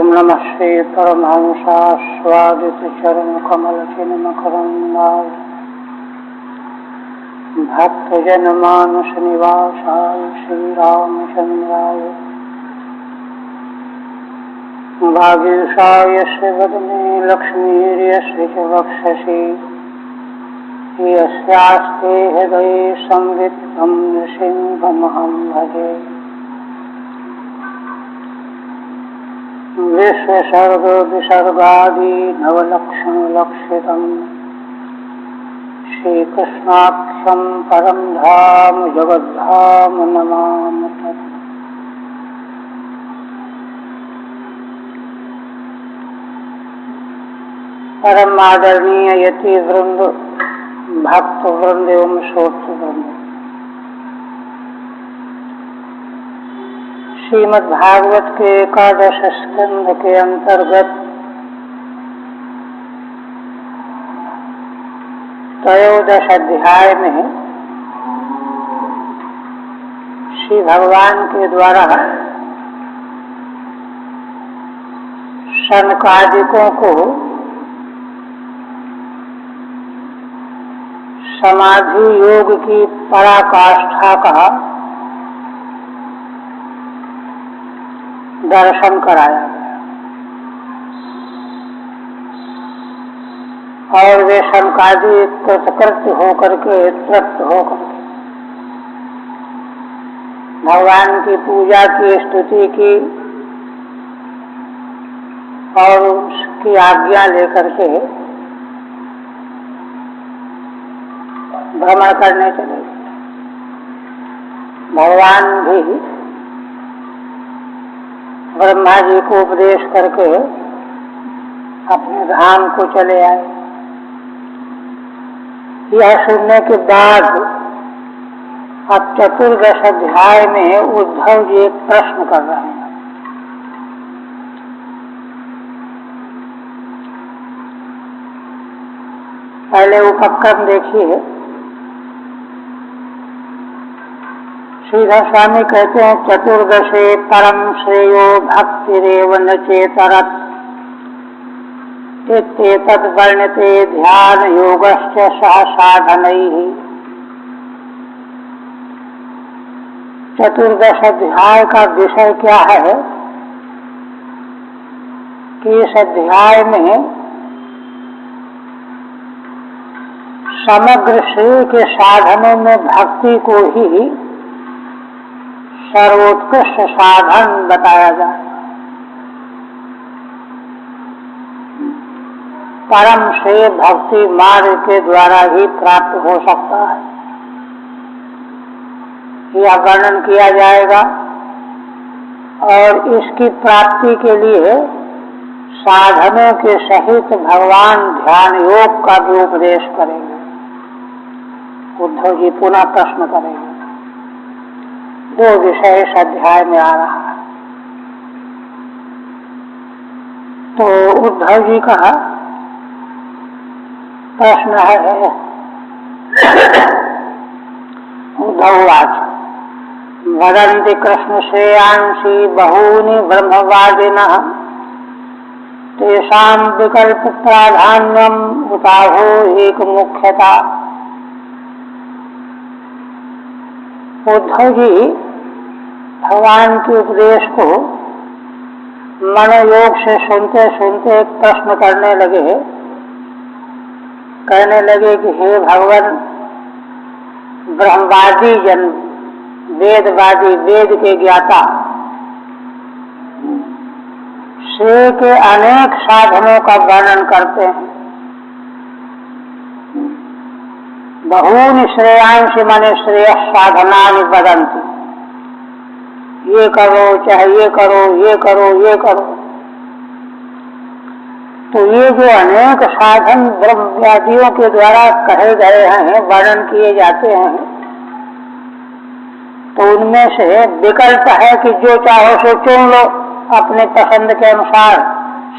ओम नमः श्री परमहंसास्वादित चरण कमल चिन्मकरन्दाय भक्तजन मानस निवासाय श्री रामचंद्राय भागीरथाय वदने लक्ष्मीर्यस्य च वक्षसि यस्यास्ते हृदये संवित्तं नृसिंहमहं भजे। विश्वसर्ग विसर्गादि नवलक्षणलक्षितम् श्रीकृष्णाख्यं परं धाम जगद्धाम नमामि तत्। परम आदरणीय यति वृंद, भक्त वृंद एवं श्रोत्र वृंद, श्रीमद् भागवत के एकादश स्कंध के अंतर्गत त्रयोदश अध्याय में श्री भगवान के द्वारा शनकादिकों को समाधि योग की पराकाष्ठा का दर्शन कराया गया और वे शनकादि कृतकृत्य होकर के तृप्त होकर के भगवान की पूजा की, स्तुति की और उसकी आज्ञा लेकर के भ्रमण करने चले। भगवान भी ब्रह्मा जी को उपदेश करके अपने धाम को चले आए। यह सुनने के बाद अब चतुर्दश अध्याय में उद्धव जी एक प्रश्न कर रहे हैं। पहले उपक्रम देखिए। श्रीधर स्वामी कहते हैं, चतुर्दशे परम श्रेयो भक्तिरेव न चेतरत् इत्येतद् वर्ण्यते ध्यान योगश्च सह साधनैः। चतुर्दश अध्याय का विषय क्या है कि इस अध्याय में समग्र श्रेय के साधनों में भक्ति को ही सर्वोत्कृष्ट साधन बताया जाए। परम श्रेय भक्ति मार्ग के द्वारा ही प्राप्त हो सकता है, यह वर्णन किया जाएगा और इसकी प्राप्ति के लिए साधनों के सहित भगवान ध्यान योग का भी उपदेश करेंगे। उद्धव जी पुनः प्रश्न करेंगे। दो विषय इस अध्याय में आ रहा है। तो उद्धव जी का प्रश्न है, उद्धववाच वदन्ति कृष्ण श्रेयांसि बहूनि ब्रह्मवादिनः तेषां विकल्प प्राधान्यम उताहो एक मुख्यता। उद्धव जी भगवान के उपदेश को मनोयोग से सुनते सुनते एक प्रश्न करने लगे। कहने लगे कि हे भगवान, ब्रह्मवादी जन, वेदवादी, वेद के ज्ञाता श्रेय के अनेक साधनों का वर्णन करते हैं। बहूनि श्रेयांसि माने श्रेय साधनानि वदन्ति। ये करो, चाहे ये करो, ये करो, ये करो। तो ये जो अनेक साधन ब्रह्मवादियों के द्वारा कहे गए हैं, वर्णन किए जाते हैं, तो उनमें से विकल्प है कि जो चाहो सो चुन लो, अपने पसंद के अनुसार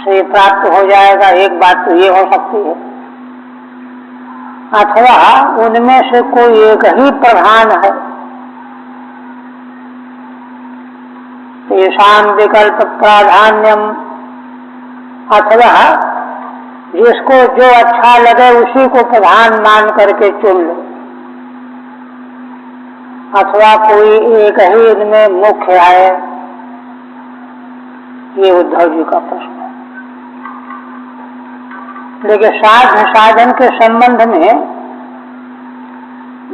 श्रेय प्राप्त हो जाएगा। एक बात तो ये हो सकती है। अथवा उनमें से कोई एक ही प्रधान है। तेषां विकल्प प्राधान्यम अथवा जिसको जो अच्छा लगे उसी को प्रधान मान करके चुन लो, अथवा कोई एक ही इनमें मुख्य आए, ये उद्धव जी का प्रश्न है। लेकिन साध्य साधन के संबंध में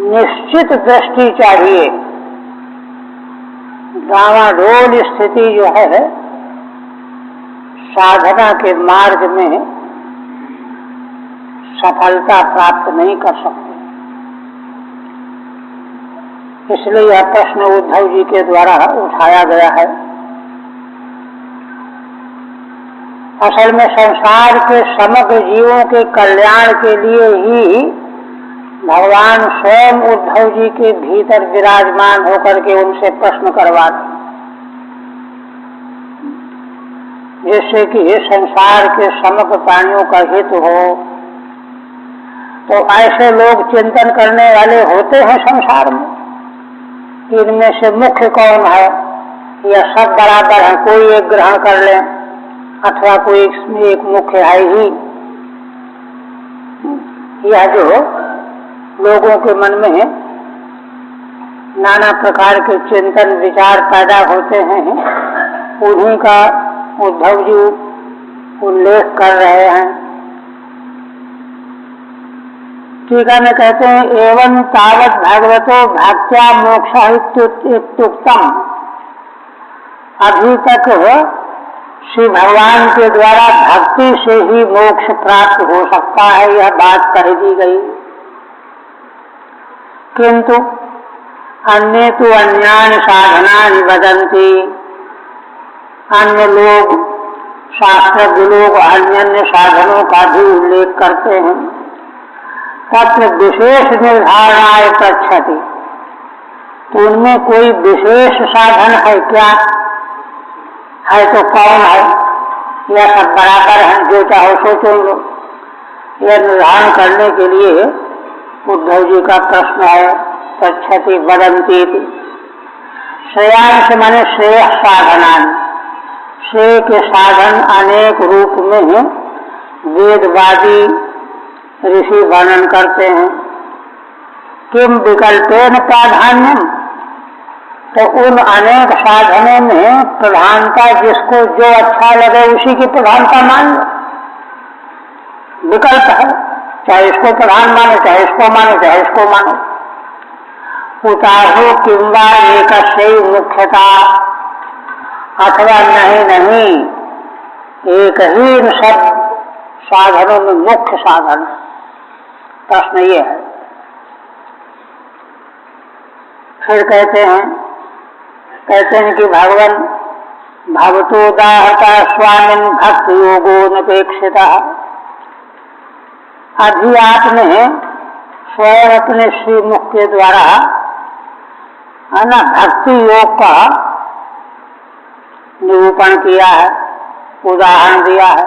निश्चित दृष्टि चाहिए। डावाडोल स्थिति जो है साधना के मार्ग में सफलता प्राप्त नहीं कर सकते। इसलिए यह प्रश्न उद्धव जी के द्वारा उठाया गया है। असल में संसार के समग्र जीवों के कल्याण के लिए ही भगवान स्वयं उद्धव जी के भीतर विराजमान होकर के उनसे प्रश्न करवाते, जिससे कि संसार के समग्र प्राणियों का हित हो। तो ऐसे लोग चिंतन करने वाले होते हैं संसार में, इनमें से मुख्य कौन है, या सब बराबर है, कोई एक ग्रहण कर ले, अथवा कोई इसमें एक मुख्य है ही। यह जो लोगों के मन में नाना प्रकार के चिंतन विचार पैदा होते हैं, उन्हीं का उद्धव जी उल्लेख कर रहे हैं। टीका में कहते हैं, एवं तावत भगवतो भक्त्या मोक्षा इत्युक्तम। अभी तक श्री भगवान के द्वारा भक्ति से ही मोक्ष प्राप्त हो सकता है, यह बात कह दी गई। किंतु अन्य तो अन्यान साधनानि वदन्ति। अन्य लोग, शास्त्रज्ञ लोग अन्य साधनों का भी उल्लेख करते हैं। तत्र विशेष निर्धारणाय पृच्छति। तो उनमें कोई विशेष साधन है क्या? है तो कौन है? या सब बराबर हैं, जो चाहो सो चुन लो? यह निर्धारण करने के लिए उद्धव जी का प्रश्न है। पृच्छति वदन्ति। श्रेयांश माने श्रेय साधनानि। श्रेय के साधन अनेक रूप में वेदवादी ऋषि वर्णन करते हैं। किम विकल्पेन प्राधान्यम। तो उन अनेक साधनों में प्रधानता जिसको जो अच्छा लगे उसी की प्रधानता मान लो। विकल्प है, चाहे इसको प्रधान मानो, चाहे इसको मानो, चाहे इसको मानो। उताहो किंवा एकस्यैव मुख्यता। अथवा नहीं, एक ही इन सब साधनों में मुख्य साधन। प्रश्न ये है। फिर कहते हैं कि भगवान भवतोदाहता स्वामिन भक्त योगो नपेक्षिता। अभी आपने स्वयं अपने श्रीमुख के द्वारा भक्ति योग का निरूपण किया है, उदाहरण दिया है,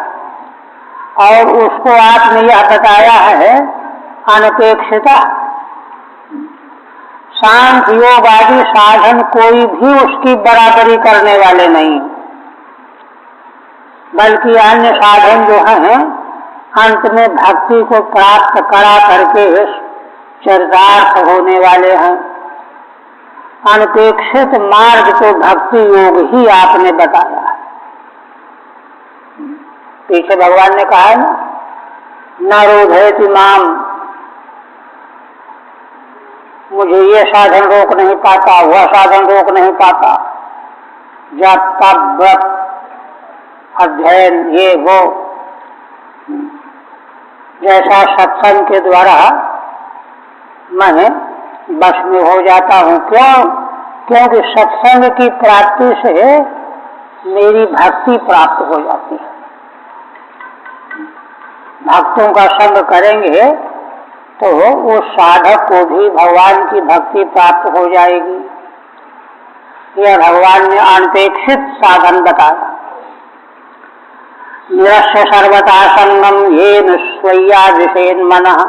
और उसको आपने यह बताया है अनपेक्षिता। सांख्य योग आदि साधन कोई भी उसकी बराबरी करने वाले नहीं, बल्कि अन्य साधन जो हैं अंत में भक्ति को प्राप्त करा करके चरितार्थ होने वाले हैं। अनपेक्षित मार्ग तो भक्ति योग ही आपने बताया है। पीछे भगवान ने कहा है ना, न रोधयति माम। मुझे ये साधन रोक नहीं पाता, वह साधन रोक नहीं पाता। जब तब व्रत अध्ययन ये वो, जैसा सत्संग के द्वारा मैं बस में हो जाता हूँ। क्योंकि सत्संग की प्राप्ति से मेरी भक्ति प्राप्त हो जाती है। भक्तों का संग करेंगे तो उस साधक को भी भगवान की भक्ति प्राप्त हो जाएगी। यह भगवान ने अनपेक्षित साधन बताया। निरस्य सर्वथा संगम येन स्वय्या विषेन मनः।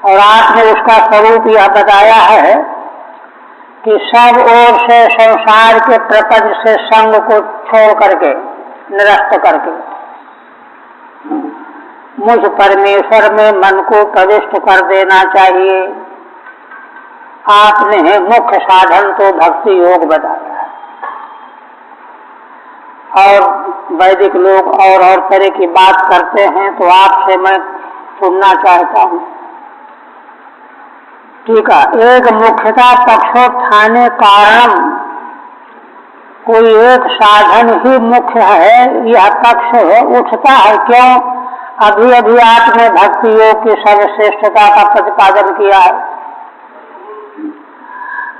और आपने उसका स्वरूप यह बताया है कि सब ओर से संसार के प्रपंच से संग को छोड़ करके, निरस्त करके, मुझ परमेश्वर में मन को प्रविष्ट कर देना चाहिए। आपने मुख्य साधन तो भक्ति योग बताया है, और वैदिक लोग और तरह की बात करते हैं, तो आपसे मैं सुनना चाहता हूँ। ठीक है, एक मुख्यता पक्षोत्थाने कारण, कोई एक साधन ही मुख्य है, यह पक्ष उठता है। क्यों? अभी अभी आपने भक्ति योग की सर्वश्रेष्ठता का प्रतिपादन किया है।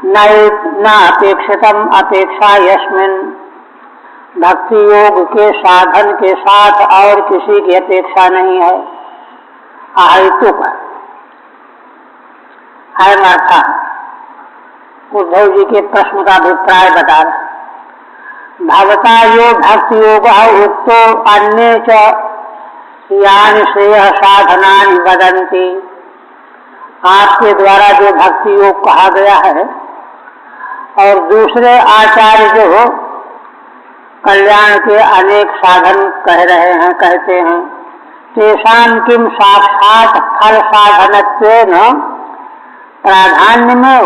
न अपेक्षितम अपेक्षा यस्मिन, भक्ति योग के साधन के साथ और किसी की अपेक्षा नहीं है, अहेतुक है। था उद्धव जी के प्रश्न का अभिप्राय बता रहे। भवता यो भक्ति योग उक्तो अन्य च यानि श्रेय साधनानि वदन्ति, आपके द्वारा जो भक्ति योग कहा गया है और दूसरे आचार्य जो कल्याण के अनेक साधन कह रहे हैं, कहते हैं, तेषां किम साक्षात फल साधनत्वेन प्राधान्यमेव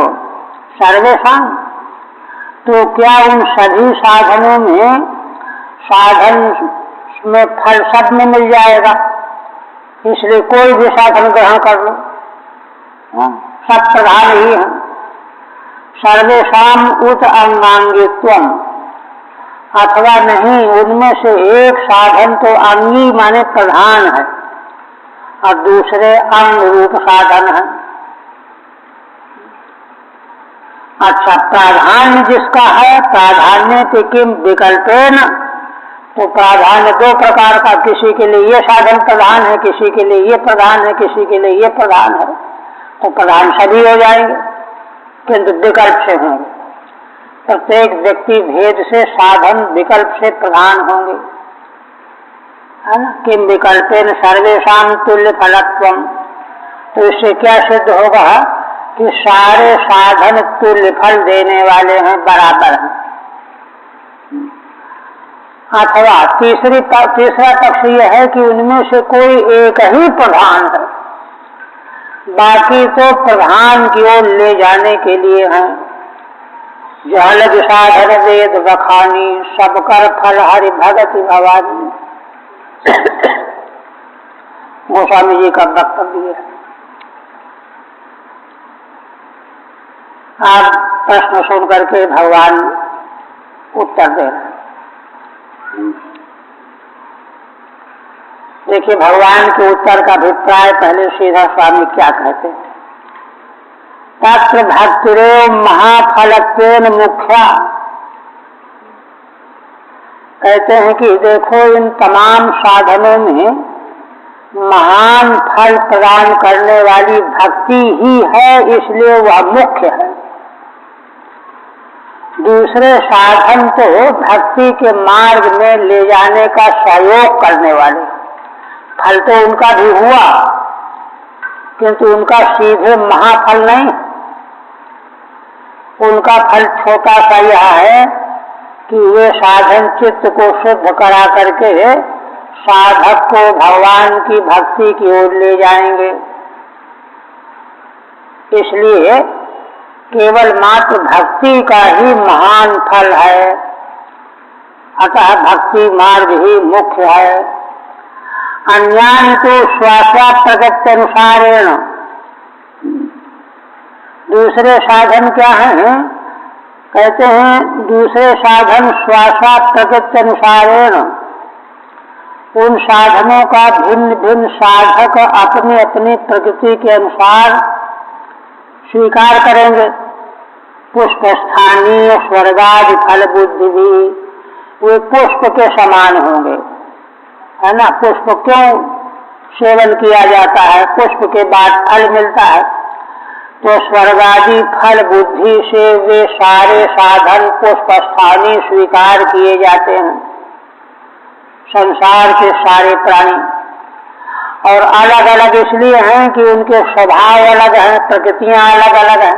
सर्वेषां, तो क्या उन सभी साधनों में, साधन में फल सब में मिल जाएगा, इसलिए कोई भी साधन ग्रहण कर लो, सब प्रधान ही है। सर्वेषां उत अंगांगित्वम, अथवा नहीं, उनमें से एक साधन तो अंगी माने प्रधान है और दूसरे अंग रूप साधन है। अच्छा, प्राधान्य जिसका है, प्राधान्य के किम विकल्पेन, तो प्राधान्य दो प्रकार का, किसी के लिए ये साधन प्रधान है, किसी के लिए ये प्रधान है, किसी के लिए ये प्रधान है, तो प्रधान सभी हो जाएंगे, किंतु विकल्प से होंगे। प्रत्येक व्यक्ति भेद से साधन विकल्प से प्रधान होंगे, है ना। किम विकल्पेन सर्वेषां तुल्य फलत्वम, तो इससे क्या सिद्ध होगा कि सारे साधन तुल्य फल देने वाले हैं, बराबर हैं। अथवा तीसरा पक्ष यह है कि उनमें से कोई एक ही प्रधान है, बाकी तो प्रधान की ओर ले जाने के लिए हैं। जहलग साधन वेद बखानी, सब कर फल हरि भगति भवानी, गोस्वामी जी का वक्तव्य है। आप प्रश्न सुन करके भगवान उत्तर दे रहे हैं। देखिए, भगवान के उत्तर का अभिप्राय पहले सीधा स्वामी क्या कहते हैं। तत्र भक्तिरेव महाफलत्वेन मुख्या, कहते हैं कि देखो, इन तमाम साधनों में महान फल प्रदान करने वाली भक्ति ही है, इसलिए वह मुख्य है। दूसरे साधन तो भक्ति के मार्ग में ले जाने का सहयोग करने वाले, फल तो उनका भी हुआ, किंतु उनका सीधे महाफल नहीं। उनका फल छोटा सा यह है कि वे साधन चित्त को शुद्ध करा करके साधक को भगवान की भक्ति की ओर ले जाएंगे। इसलिए केवल मात्र भक्ति का ही महान फल है, अतः भक्ति मार्ग ही मुख्य है। अन्यान तो स्वासा प्रगति अनुसारेण, दूसरे साधन क्या हैं? कहते हैं दूसरे साधन स्वासा प्रगति अनुसारेण, उन साधनों का भिन्न भिन्न साधक अपनी अपनी प्रकृति के अनुसार स्वीकार करेंगे। पुष्प स्थानीय स्वर्गादि फल बुद्धि भी वे पुष्प के समान होंगे, है ना। पुष्प क्यों सेवन किया जाता है? पुष्प के बाद फल मिलता है, तो स्वर्गादि फल बुद्धि से वे सारे साधन पुष्प स्थानीय स्वीकार किए जाते हैं, संसार के सारे प्राणी। और अलग अलग इसलिए हैं कि उनके स्वभाव अलग हैं, प्रकृतियां अलग अलग हैं,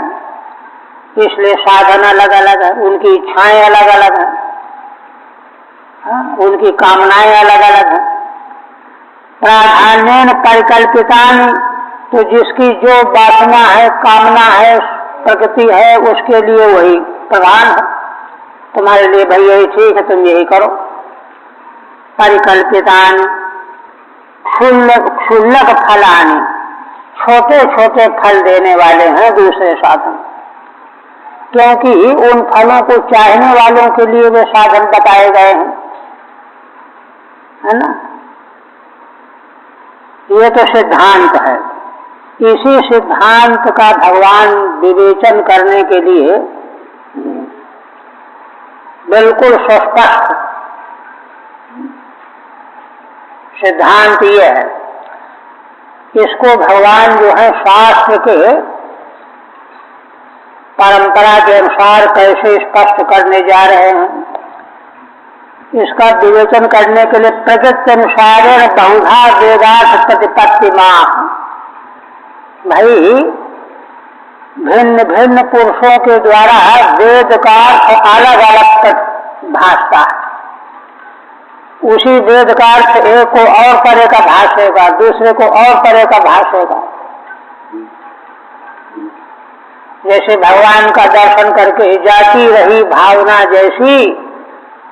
इसलिए साधन अलग अलग है, उनकी इच्छाएं अलग अलग हैं, उनकी कामनाएं अलग अलग हैं। प्राधान्येन परिकल्पितानि, तो जिसकी जो वासना है, कामना है, प्रकृति है, उसके लिए वही प्रधान है। तुम्हारे लिए भाई यही ठीक है, तुम यही करो। परिकल्पितानि क्षुल्लक फलानि, छोटे छोटे फल देने वाले हैं दूसरे साधन, क्योंकि उन फलों को चाहने वालों के लिए वे साधन बताए गए हैं, है ना। ये तो सिद्धांत है। इसी सिद्धांत का भगवान विवेचन करने के लिए बिल्कुल स्पष्ट सिद्धांत ये है। इसको भगवान जो है शास्त्र के परंपरा के अनुसार कैसे स्पष्ट करने जा रहे हैं, इसका विवेचन करने के लिए प्रकृति अनुसार बहुधा वेदार्थ प्रतिपत्ति माह, भाई भिन्न भिन्न पुरुषों के द्वारा वेद का अलग अलग भाषता है। उसी वेद का अर्थ एक को और तरह का भाषेगा, दूसरे को और तरह का भाषेगा। जैसे भगवान का दर्शन करके जाती रही भावना जैसी,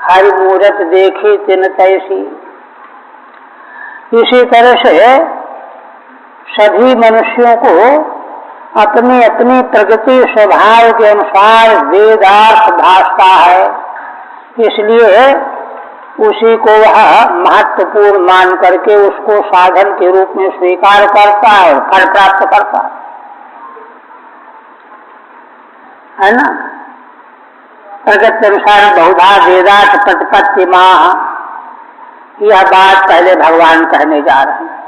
हरि मूरत देखी तिन तैसी। इसी तरह से सभी मनुष्यों को अपनी अपनी प्रकृति स्वभाव के अनुसार वेदार्थ भासता है, इसलिए उसी को वह महत्वपूर्ण मान करके उसको साधन के रूप में स्वीकार करता है और फल प्राप्त करता है ना। प्रकृति अनुसार बहुधा वेदार्थ प्रतिपत्ति माह, यह बात पहले भगवान कहने जा रहे हैं।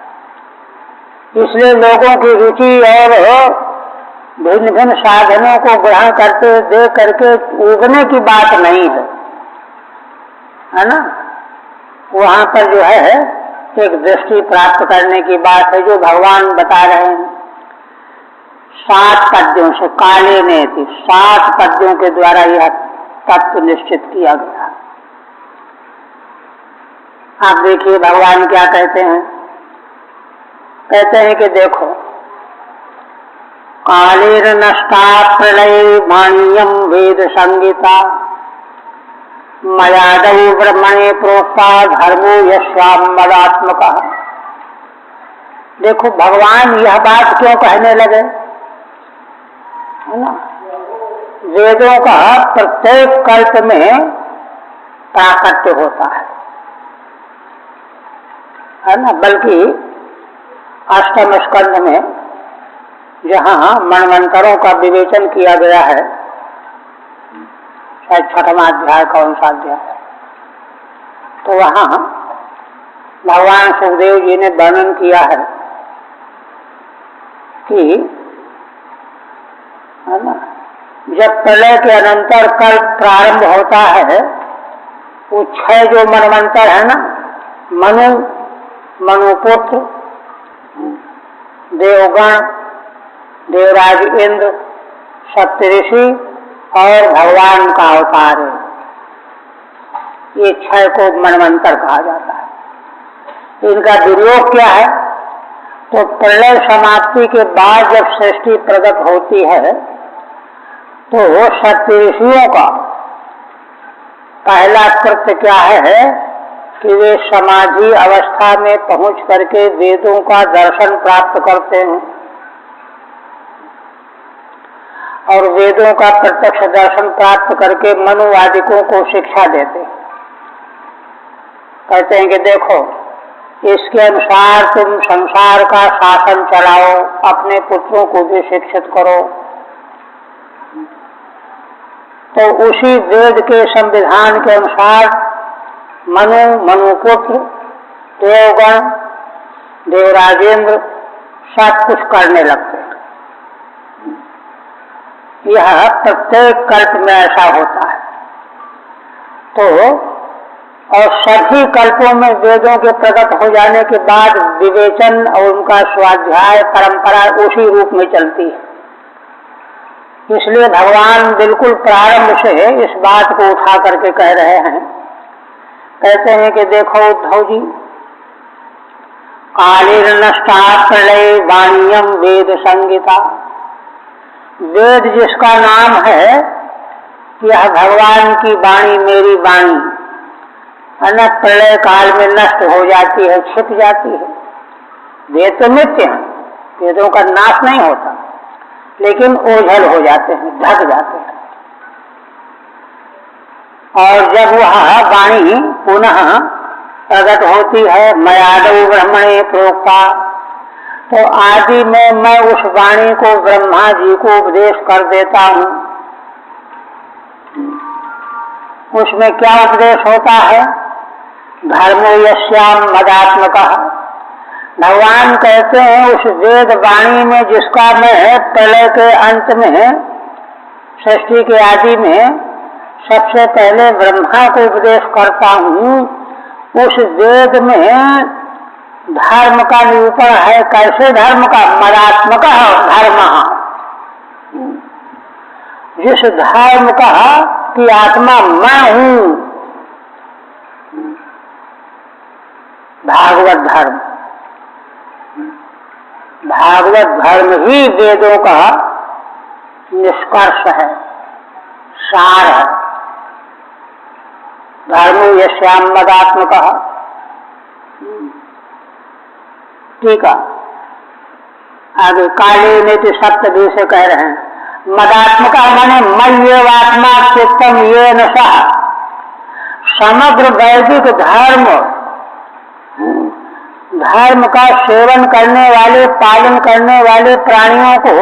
इसलिए लोगों की रुचि और भिन्न भिन्न साधनों को ग्रहण करते देख करके उगने की बात नहीं है ना। वहां पर जो है एक दृष्टि प्राप्त करने की बात है, जो भगवान बता रहे हैं 7 पद्यों से। काले ने 7 पद्यों के द्वारा यह तत्व निश्चित किया गया। आप देखिए भगवान क्या कहते हैं। कहते हैं कि देखो, कालेर नष्टा प्रलय मान्यम वेद संगीता, मयादौ ब्रह्मणे प्रोक्ता धर्मो यस्याम मदात्मक। देखो भगवान यह बात क्यों कहने लगे, है ना। वेदों का प्रत्येक कल्प में प्राकट्य होता है ना। बल्कि अष्टम स्कंध में जहाँ मनवंतरों का विवेचन किया गया है, शायद 6वां अध्याय का 19वां अध्याय, तो वहाँ भगवान सुखदेव जी ने वर्णन किया है कि, है ना, जब प्रलय के अनंतर कल्प प्रारंभ होता है, वो 6 जो मनवंतर है ना, मनु, मनुपुत्र, देवगण, देवराज इंद्र, सप्तऋषि और भगवान का अवतार है, ये 6 को मनवंतर कहा जाता है। इनका विनियोग क्या है, तो प्रलय समाप्ति के बाद जब सृष्टि प्रकट होती है, तो सप्तऋषियों का पहला कृत्य क्या है कि वे समाधि अवस्था में पहुंच करके वेदों का दर्शन प्राप्त करते हैं और वेदों का प्रत्यक्ष दर्शन प्राप्त करके मनुवादिकों को शिक्षा देते हैं। कहते हैं कि देखो, इसके अनुसार तुम संसार का शासन चलाओ, अपने पुत्रों को भी शिक्षित करो। तो उसी वेद के संविधान के अनुसार मनु, मनुपुत्र, देवगण, देवराजेंद्र सब कुछ करने लगते हैं। यह प्रत्येक कल्प में ऐसा होता है। तो और सभी कल्पों में वेदों के प्रकट हो जाने के बाद विवेचन और उनका स्वाध्याय परंपरा उसी रूप में चलती है। इसलिए भगवान बिल्कुल प्रारंभ से इस बात को उठा करके कह रहे हैं। कहते हैं कि देखो उद्धव जी, कालेन नष्टा प्रलय वाणियम वेद संगीता। वेद जिसका नाम है कि यह भगवान की वाणी, मेरी वाणी अनंत प्रलय काल में नष्ट हो जाती है, छिप जाती है। वेद तो नित्य है, वेदों का नाश नहीं होता, लेकिन ओझल हो जाते हैं, ढक जाते हैं। और जब वह वाणी पुनः प्रकट होती है, मयादौ ब्रह्मणे प्रोक्ता, तो आदि में मैं उस वाणी को ब्रह्मा जी को उपदेश कर देता हूँ। उसमें क्या उपदेश होता है? धर्मो यस्याम मदात्मकः। भगवान कहते हैं उस वेद वाणी में जिसका मैं प्रलय के अंत में, सृष्टि के आदि में सबसे पहले ब्रह्मा को उपदेश करता हूँ, उस वेद में धर्म का निरूपण है। कैसे धर्म का? मदात्मकः धर्मः। जिस धर्म का कि आत्मा मैं हूं, भागवत धर्म। भागवत धर्म ही वेदों का निष्कर्ष है, सार है। धर्मो यस्याम मदात्मकः। ठीक है, आगे काले नीति सप्तभी से कह रहे हैं। मदात्मका माने मय्येवात्मा चित्तम येन सह। समग्र वैदिक धर्म, धर्म का सेवन करने वाले, पालन करने वाले प्राणियों को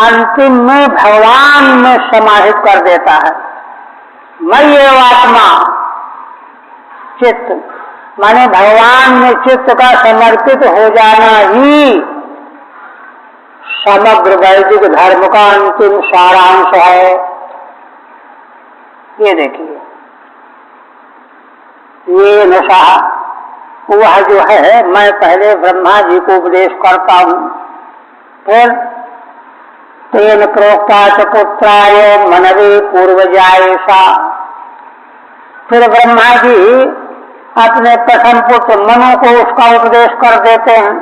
अंतिम में भगवान में समाहित कर देता है। मय्येवात्मा चित्त माने भगवान में चित्त का समर्पित हो जाना ही समग्र वैदिक धर्म का अंतिम सारांश है। ये देखिए, ये नशा वह जो है, मैं पहले ब्रह्मा जी को उपदेश करता हूँ, फिर तेन प्रोक्ता च पुत्राय मनवे पूर्वजाय सा। फिर ब्रह्मा जी अपने प्रथम पुत्र मनु को उसका उपदेश कर देते हैं।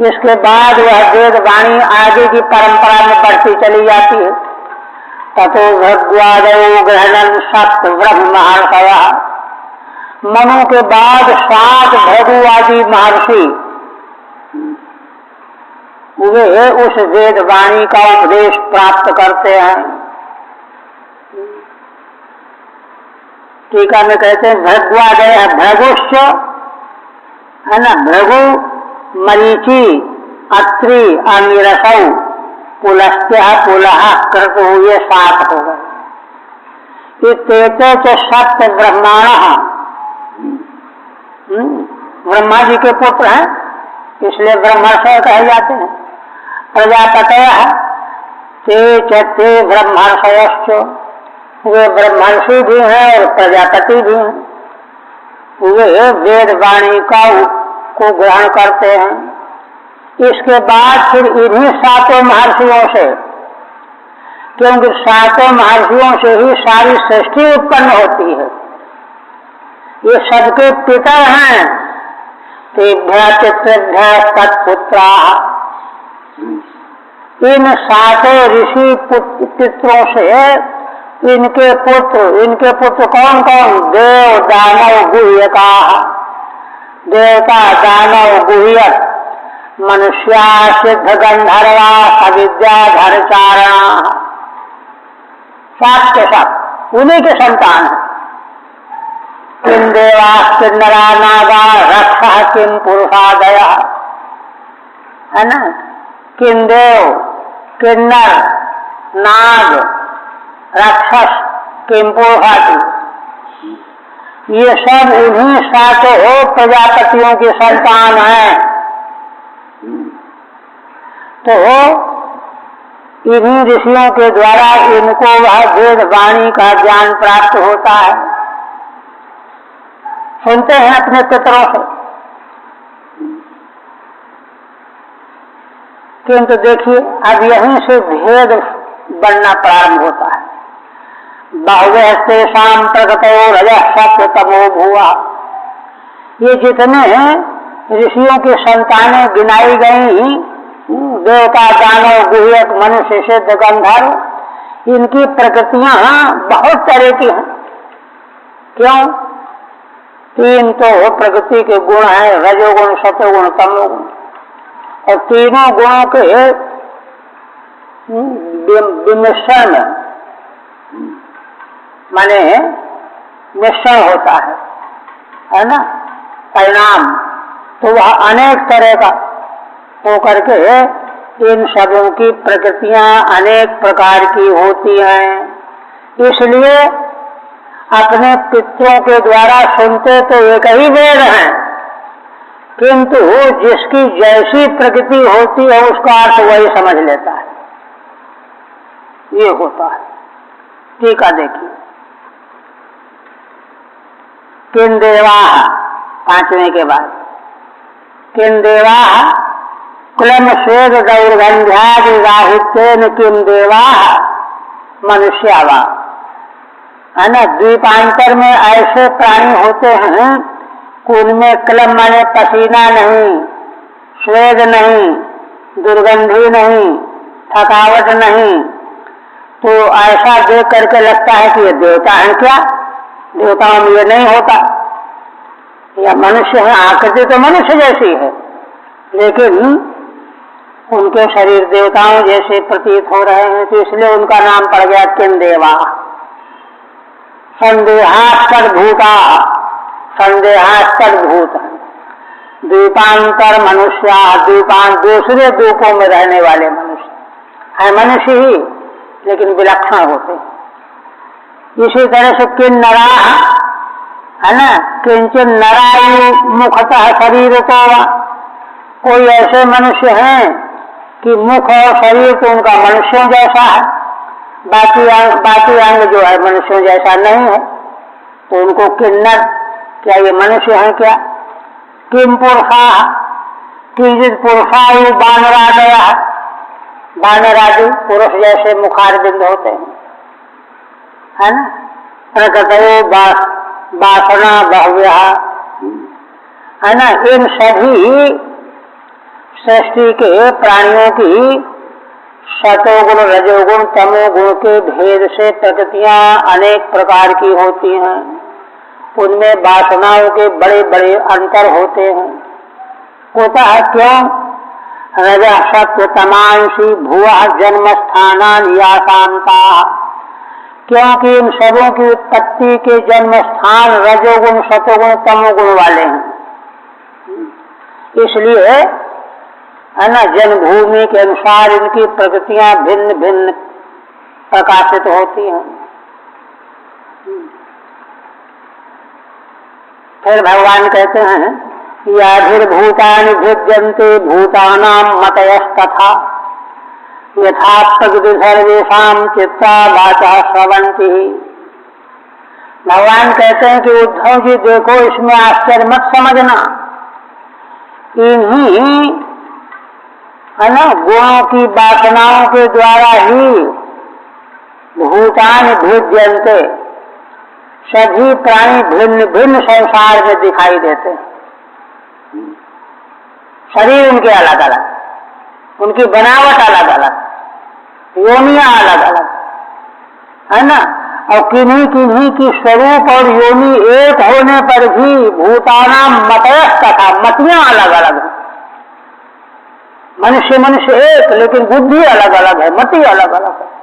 इसके बाद वह वेद वाणी आगे की परंपरा में बढ़ती चली जाती है। ततो भगवादौ ग्रहणन सप्त ब्रह्म महर्षयः। मनु के बाद 7 भृगुवादी महर्षि वे उस वेद वाणी का उपदेश प्राप्त करते हैं। टीका में कहते हैं भृगवादय भृगुश्च, है ना, भृगु मरीचि अत्रि अंगिरसौ पुलस्त्य पुलः कृत हुए 7 हो गए। इत्येते च सप्त ब्रह्माणः। ब्रह्मा जी के पुत्र हैं, इसलिए ब्रह्मर्षय कहे जाते हैं। प्रजापतयः ते च ते ब्रह्मर्षयश्च। वे ब्रह्मर्षि भी हैं और प्रजापति भी हैं। वे वेद वाणी को ग्रहण करते हैं। इसके बाद फिर इन्हीं 7 महर्षियों से, क्योंकि 7 महर्षियों से ही सारी सृष्टि उत्पन्न होती है, ये सबके पिता हैं। तेभ्यः पितृभ्यः तत्पुत्राः। इन 7 ऋषि पितरों से इनके पुत्र कौन कौन? देव दानव गुह्यकाः। देवता दानव गुह्यक, मनुष्या सिद्ध गंधर्वा अविद्याधर चारणा, 7 के 7 उन्हीं के संतान हैं। किम देवा किन्नरा नागा रक्षा किम पुरुषादया, है ना। किम देव, किन्नर, नाग, राक्षस, किम पुरुषादि, ये सब उन्हीं 7 प्रजापतियों की संतान हैं। तो इन्हीं ऋषियों के द्वारा इनको वह वेद वाणी का ज्ञान प्राप्त होता है। सुनते हैं अपने पितरों से। किंतु देखिए, अब यहीं से भेद बनना प्रारंभ होता है। बहुवः तेषां प्रगतो रजः सत्वतमो भुवः। ये जितने ऋषियों की संतानें गिनाई गई, देवता, दानव, गुह्यक, मनुष्य, सिद्ध, गंधर्व, इनकी प्रकृतियां बहुत तरह की हैं। क्यों? 3 तो प्रकृति के गुण हैं, रजोगुण, सतोगुण, तमोगुण, और तीनों गुणों के विमिश्रण में माने मिश्रण होता है ना, परिणाम, तो वह अनेक तरह का होकर के इन सबों की प्रकृतियां अनेक प्रकार की होती हैं। इसलिए अपने पितरों के द्वारा सुनते तो एक ही वेद हैं, किंतु जिसकी जैसी प्रकृति होती है उसका अर्थ वही समझ लेता है। ये होता है। टीका देखिए, किन देवा, 5वें के बाद, किन देवा कुलम स्वेद दौर्गंध्यादि राहित्येन किम देवा मनुष्यावा, है ना। द्वीपांतर में ऐसे प्राणी होते हैं कि उनमें क्लम माने पसीना नहीं, स्वेद नहीं, दुर्गंधी नहीं, थकावट नहीं, तो ऐसा देख करके लगता है कि ये देवता है क्या, देवताओं में ये नहीं होता, या मनुष्य है, आकृति तो मनुष्य जैसी है, लेकिन उनके शरीर देवताओं जैसे प्रतीत हो रहे हैं, तो इसलिए उनका नाम पड़ गया किन देवा। संदेहास्पद भूता, संदेहास्पद भूत है, द्वीपांतर मनुष्य, दूसरे द्वीपों में रहने वाले मनुष्य है, मनुष्य ही लेकिन विलक्षण होते हैं। इसी तरह से किन नरा, है ना, किंचन नरायु मुखतः शरीर को, कोई ऐसे मनुष्य हैं कि मुख और शरीर तो उनका मनुष्यों जैसा है, बाकी अंग जो है मनुष्यों जैसा नहीं है, तो उनको किन्नर, क्या ये मनुष्य है क्या। किम पुरुषा, किंचित पुरुषायु बानरादय, बानरादि पुरुष जैसे मुखारबिंद होते हैं, है ना। प्रकृतयो वासना बह्व्य, है ना। इन सभी सृष्टि के प्राणियों की सतोगुण, रजोगुण, तमोगुण के भेद से प्रकृतियां अनेक प्रकार की होती हैं, उनमें वासनाओं के बड़े बड़े अंतर होते हैं। होता है क्यों? रजः सत्व तमांसी भुवः जन्म स्थानानि यासांता, क्योंकि इन सबों की उत्पत्ति के जन्म स्थान रजोगुण, सतोगुण, तमोगुण वाले हैं। इसलिए है ना, जन्मभूमि के अनुसार इनकी प्रकृतियां भिन्न भिन्न प्रकाशित होती हैं। फिर भगवान कहते हैं, याभिर्भूतानि भिद्यन्ते भूतानां मतयस्तथा यथा प्रकृति सर्वेषां चित्ता वाचा श्रवन्ति। भगवान कहते हैं कि उद्धव जी देखो, इसमें आश्चर्य मत समझना, इन्हीं है ना गुणों की वासनाओं के द्वारा ही भूतान भिद्यन्ते, सभी प्राणी भिन्न भिन्न संसार में दिखाई देते हैं। शरीर उनके अलग अलग, उनकी बनावट अलग अलग, योनियां अलग अलग, है ना। और किन्हीं किन्हीं की स्वरूप और योनि एक होने पर भी भूतानां मतयः तथा, मतियां अलग अलग है। मनुष्य मनुष्य एक, लेकिन बुद्धि अलग अलग है, मति अलग अलग है।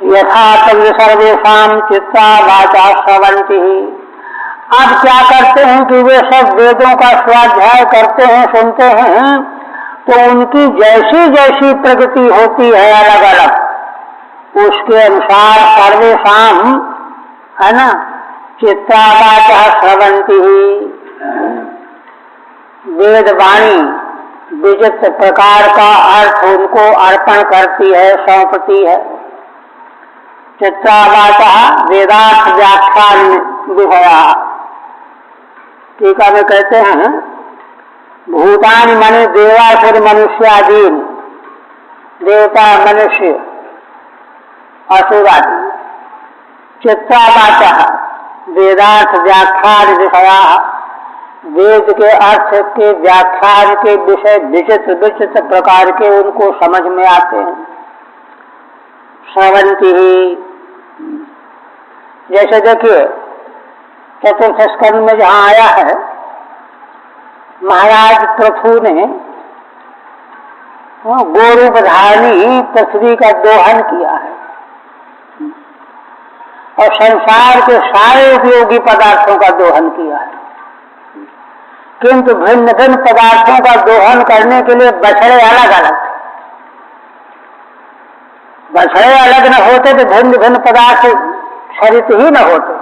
यथा सर्वेषां चित्ता वाचा श्रवन्ति। अब क्या करते हैं कि वे सब वेदों का स्वाध्याय करते हैं, सुनते हैं, तो उनकी जैसी जैसी प्रकृति होती है अलग अलग, उसके अनुसार सर्वेषां, है ना, चित्ता वाचा श्रवन्ति, वेद वाणी विचित्र प्रकार का अर्थ उनको अर्पण करती है, सौंपती है। चित्ता वाचा वेदार्थ व्याख्यान विषया। टीका में कहते हैं, भूतानि मने देवासुर मनुष्यादीन, देवता मनुष्य असुर आदि। चित्ता वाचा वेदार्थ व्याख्यान विषया, वेद के अर्थ के व्याख्यान के विषय विचित्र विचित्र प्रकार के उनको समझ में आते हैं। श्रवंती ही, जैसे देखिए चतुर्थ स्कंद में जहाँ आया है, महाराज पृथु ने गोरूपधारिणी पृथ्वी का दोहन किया है और संसार के सारे उपयोगी पदार्थों का दोहन किया है, किंतु भिन्न भिन्न पदार्थों का दोहन करने के लिए बछड़े अलग अलग थे। बछड़े अलग न होते तो भिन्न भिन्न पदार्थ क्षरित ही न होते।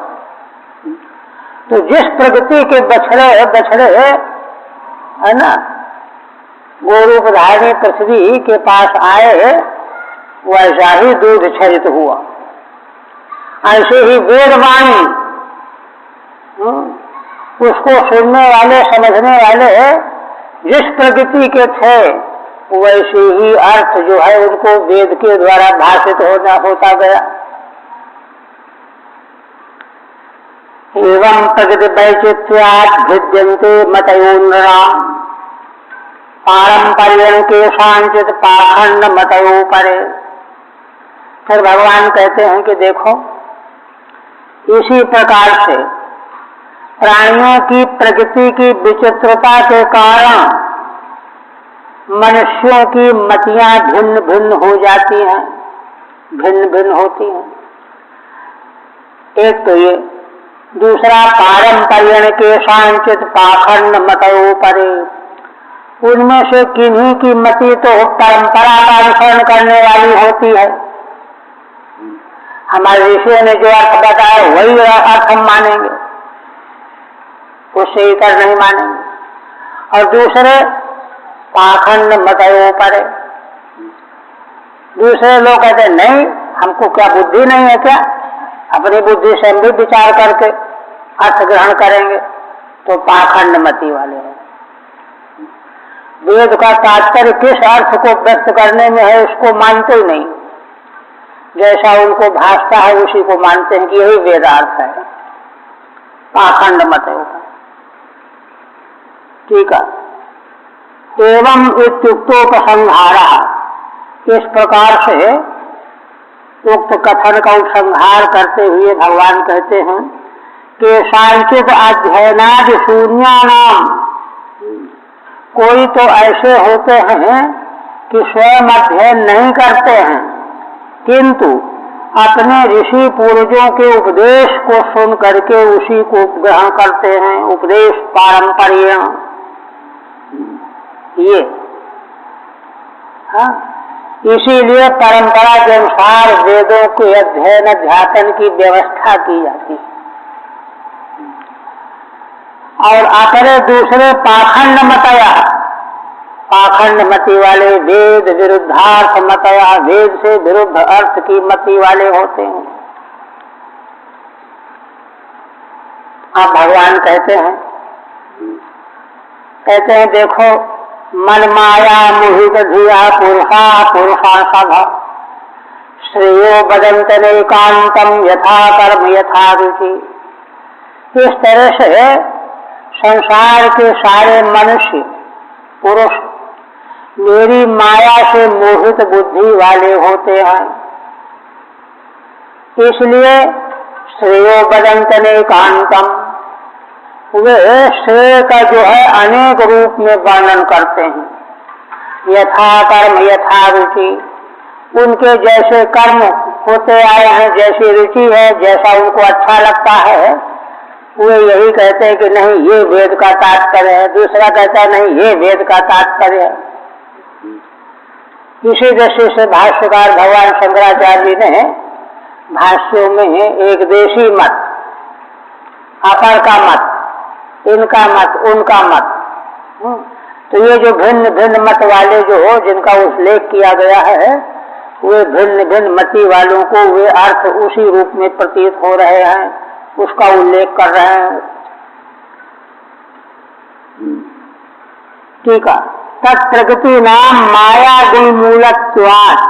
तो जिस प्रगति के बछड़े है ना गोरूपधारिणी पृथ्वी के पास आए, वैसा ही दूध क्षरित हुआ। ऐसे ही वेदवाणी उसको सुनने वाले समझने वाले जिस प्रगति के थे, वैसे ही अर्थ जो है उनको वेद के द्वारा भाषित होता गया। एवं प्रगति वैचित्र्यात् भिद्यन्ते मतयोनृणाम् पारंपर्यं के सांचित पाखंड मतयो परे। फिर भगवान कहते हैं कि देखो, इसी प्रकार से प्राणियों की प्रकृति की विचित्रता के कारण मनुष्यों की मतियां भिन्न भिन्न हो जाती हैं, भिन्न भिन्न होती हैं। एक तो ये, दूसरा पारंपर्य के सांचित पाखंड मतयो परे। उनमें से किन्हीं की मति तो परंपरा का अनुसरण करने वाली होती है। हमारे ऋषियों ने जो अर्थ बताया वही अर्थ हम मानेंगे, उससे इतर नहीं मानेंगे। और दूसरे पाखंड मतयो परे, दूसरे लोग कहते नहीं, हमको क्या बुद्धि नहीं है क्या, अपनी बुद्धि से हम भी विचार करके अर्थ ग्रहण करेंगे, तो पाखंड मति वाले हैं। वेद का तात्पर्य किस अर्थ को व्यक्त करने में है उसको मानते ही नहीं, जैसा उनको भाषता है उसी को मानते हैं कि यही वेदार्थ है। पाखंड मत होगा। ठीक है। एवं इत्युक्तोपसंहारा, इस प्रकार से उक्त कथन का उपसंहार करते हुए भगवान कहते हैं कि सांचित अध्ययनादि शून्यानाम, कोई तो ऐसे होते हैं कि स्वयं अध्ययन नहीं करते हैं, किंतु अपने ऋषि पूर्वजों के उपदेश को सुन करके उसी को ग्रहण करते हैं। उपदेश पारंपर्य ये, हाँ, इसीलिए परंपरा के अनुसार वेदों के अध्ययन अध्यापन की व्यवस्था की जाती है। और अपने दूसरे पाखंड मतया, पाखंड मति वाले वेद विरुद्धार्थ मतया, वेद से विरुद्ध अर्थ की मति वाले होते हैं। अब भगवान कहते हैं देखो, मन माया मोहित धिया पुरुषा पुरुषा सभा श्रेयो बदंत एकांतम यथा कर्म यथा रुचि। इस तरह से संसार के सारे मनुष्य पुरुष मेरी माया से मोहित बुद्धि वाले होते हैं, इसलिए श्रेयो बदंत एकांतम, वे श्रेय का जो है अनेक रूप में वर्णन करते हैं। यथा कर्म यथा रुचि, उनके जैसे कर्म होते आए हैं, जैसी रुचि है, जैसा उनको अच्छा लगता है, वे यही कहते हैं कि नहीं ये वेद का तात्पर्य है, दूसरा कहता है नहीं ये वेद का तात्पर्य है। इसी दृष्टि से भाष्यकार भगवान शंकराचार्य जी ने भाष्यों में एक देशी मत, अपर का मत, इनका मत, उनका मत, तो ये जो भिन्न भिन्न मत वाले जो जिनका उल्लेख किया गया है, वे भिन्न भिन्न मति वालों को वे अर्थ उसी रूप में प्रतीत हो रहे हैं, उसका उल्लेख कर रहे हैं। ठीक है। तत्प्रकृति नाम माया गुणमूलत्वात्,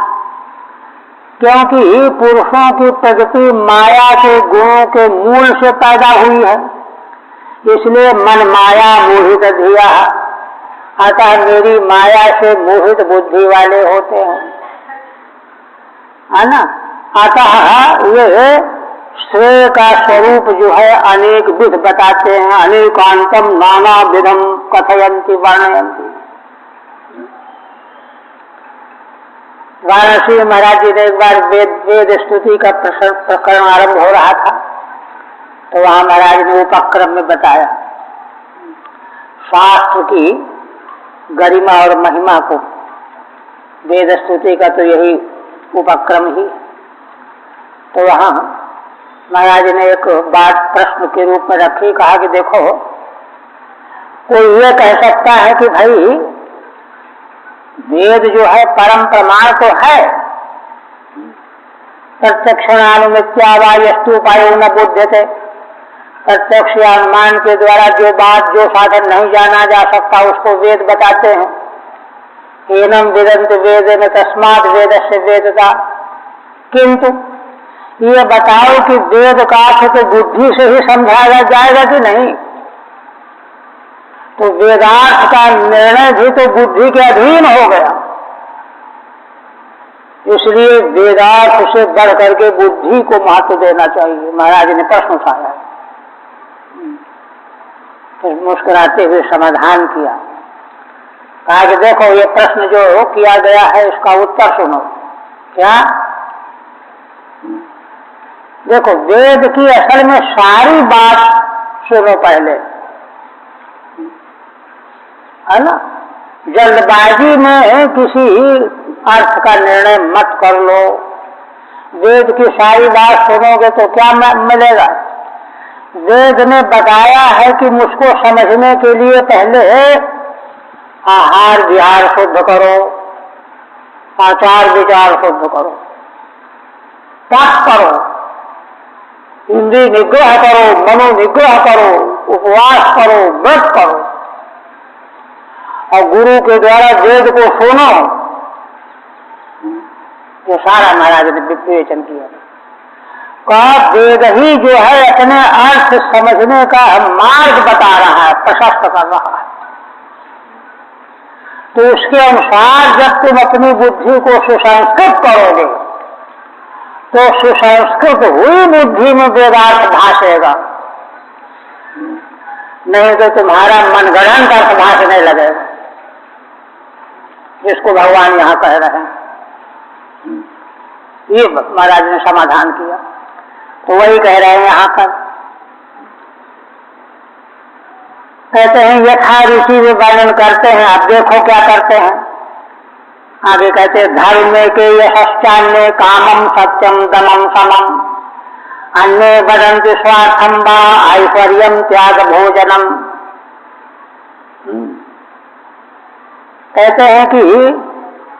क्योंकि पुरुषों की प्रगति माया के गुणों के मूल से पैदा हुई है, इसलिए मन माया मोहित धिया, अतः मेरी माया से मोहित बुद्धि वाले होते हैं, है ना। अतः ये श्रेय का स्वरूप जो है अनेक विध बताते हैं, अनेकांतम नाना विधम कथयंती वर्णयंती। वाराणसी महाराज जी ने एक बार वेद स्तुति का प्रकरण आरंभ हो रहा था, तो वहां महाराज ने उपक्रम में बताया शास्त्र की गरिमा और महिमा को। वेद स्तुति का तो यही उपक्रम ही। तो वहां महाराज ने एक बात प्रश्न के रूप में रखी, कहा कि देखो, कोई ये कह सकता है कि भाई वेद जो है परम प्रमाण तो है, प्रत्यक्षानुमित्या वा यस्तुपायो न बुध्यते, प्रत्यक्ष या अनुमान के द्वारा जो बात जो साधन नहीं जाना जा सकता उसको वेद बताते हैं। एनम वेदंत वेदेन तस्मात् वेदस्य वेदता। किंतु ये बताओ कि वेद का अर्थ तो बुद्धि से ही समझाया जाएगा कि नहीं? तो वेदार्थ का निर्णय भी तो बुद्धि के अधीन हो गया, इसलिए वेदार्थ से बढ़ करके बुद्धि को महत्व देना चाहिए। महाराज ने प्रश्न उठाया, फिर मुस्कुराते हुए समाधान किया, कहा कि देखो, ये प्रश्न जो किया गया है इसका उत्तर सुनो। क्या? देखो, वेद की असल में सारी बात सुनो पहले, है ना। जल्दबाजी में किसी अर्थ का निर्णय मत कर लो। वेद की सारी बात सुनोगे तो क्या मिलेगा? वेद ने बताया है कि मुझको समझने के लिए पहले आहार विहार शुद्ध करो, आचार विचार शुद्ध करो, तप करो, इंद्रिय निग्रह करो, मनो निग्रह करो, उपवास करो, व्रत करो, और गुरु के द्वारा वेद को सुनो। ये सारा महाराज ने विवेचन किया। कहा वेद ही जो है अपने अर्थ समझने का मार्ग बता रहा है, प्रशस्त कर रहा है। तो उसके अनुसार जब तुम अपनी बुद्धि को सुसंस्कृत करोगे तो सुसंस्कृत हुई बुद्धि में वेदार्थ भासेगा, नहीं तो तुम्हारा मनगढ़ंत अर्थ भासने लगेगा, जिसको भगवान यहां कह रहे हैं। ये महाराज ने समाधान किया। तो वही कह रहे हैं यहां पर, कहते हैं यथा ऋषि में वर्णन करते हैं। अब देखो क्या करते हैं आगे, कहते हैं धर्म के यश्चान्य कामम सत्यम दमम समम अन्य वदन्ति स्वार्थम वा ऐश्वर्यम त्याग भोजनम। कहते हैं कि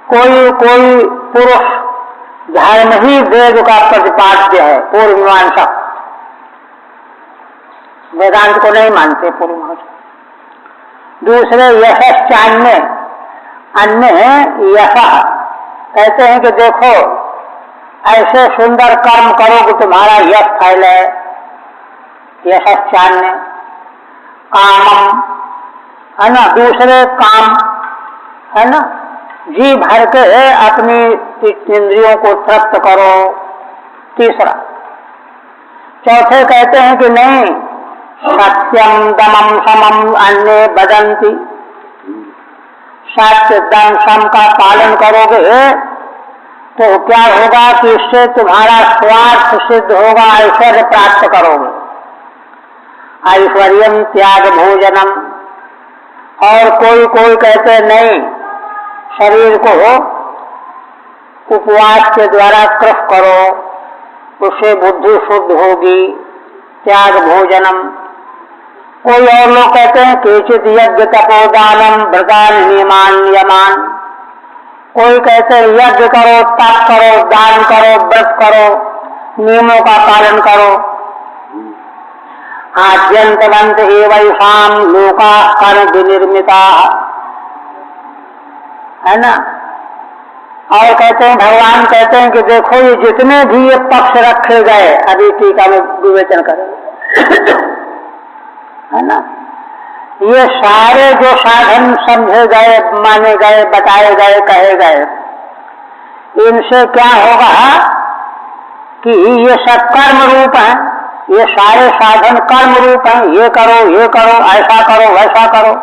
कोई कोई पुरुष धर्म ही वेद का प्रतिपाद्य है, पूर्व मीमांसा। वेदांत को नहीं मानते पूर्व मीमांसा। दूसरे यश्चान्य, अन्य यश, कहते हैं कि देखो ऐसे सुंदर कर्म करो कि तुम्हारा यश फैले, यश्चान्य। कामम, है ना, दूसरे काम, है ना, जी भर के अपनी इंद्रियों को तृप्त करो, तीसरा। चौथे कहते हैं कि नहीं, सत्यम दमम समम अन्य वदन्ति, सत्य दम सम का पालन करोगे तो क्या होगा कि इससे तुम्हारा स्वार्थ सिद्ध होगा, ऐश्वर्य प्राप्त करोगे। ऐश्वर्यम त्याग भोजनम। और कोई कोई कहते नहीं, शरीर को उपवास के द्वारा कृष करो, उससे बुद्धि शुद्ध होगी, त्याग भोजनम। कोई और लोग कहते हैं केचित यज्ञ तपोदानम व्रतान नियमान यमान। कोई कहते हैं यज्ञ करो, तप करो, दान करो, व्रत करो, नियमों का पालन करो। आद्यंतवंत एवैषाम लोका कर्म विनिर्मिता, है ना। और कहते हैं, भगवान कहते हैं कि देखो ये जितने भी ये पक्ष रखे गए, अभी टीका में विवेचन करेंगे, है ना, ये सारे जो साधन समझे गए, माने गए, बताए गए, कहे गए, इनसे क्या होगा कि ये सब कर्म रूप है, ये सारे साधन कर्म रूप हैं, ये करो, ऐसा करो, वैसा करो,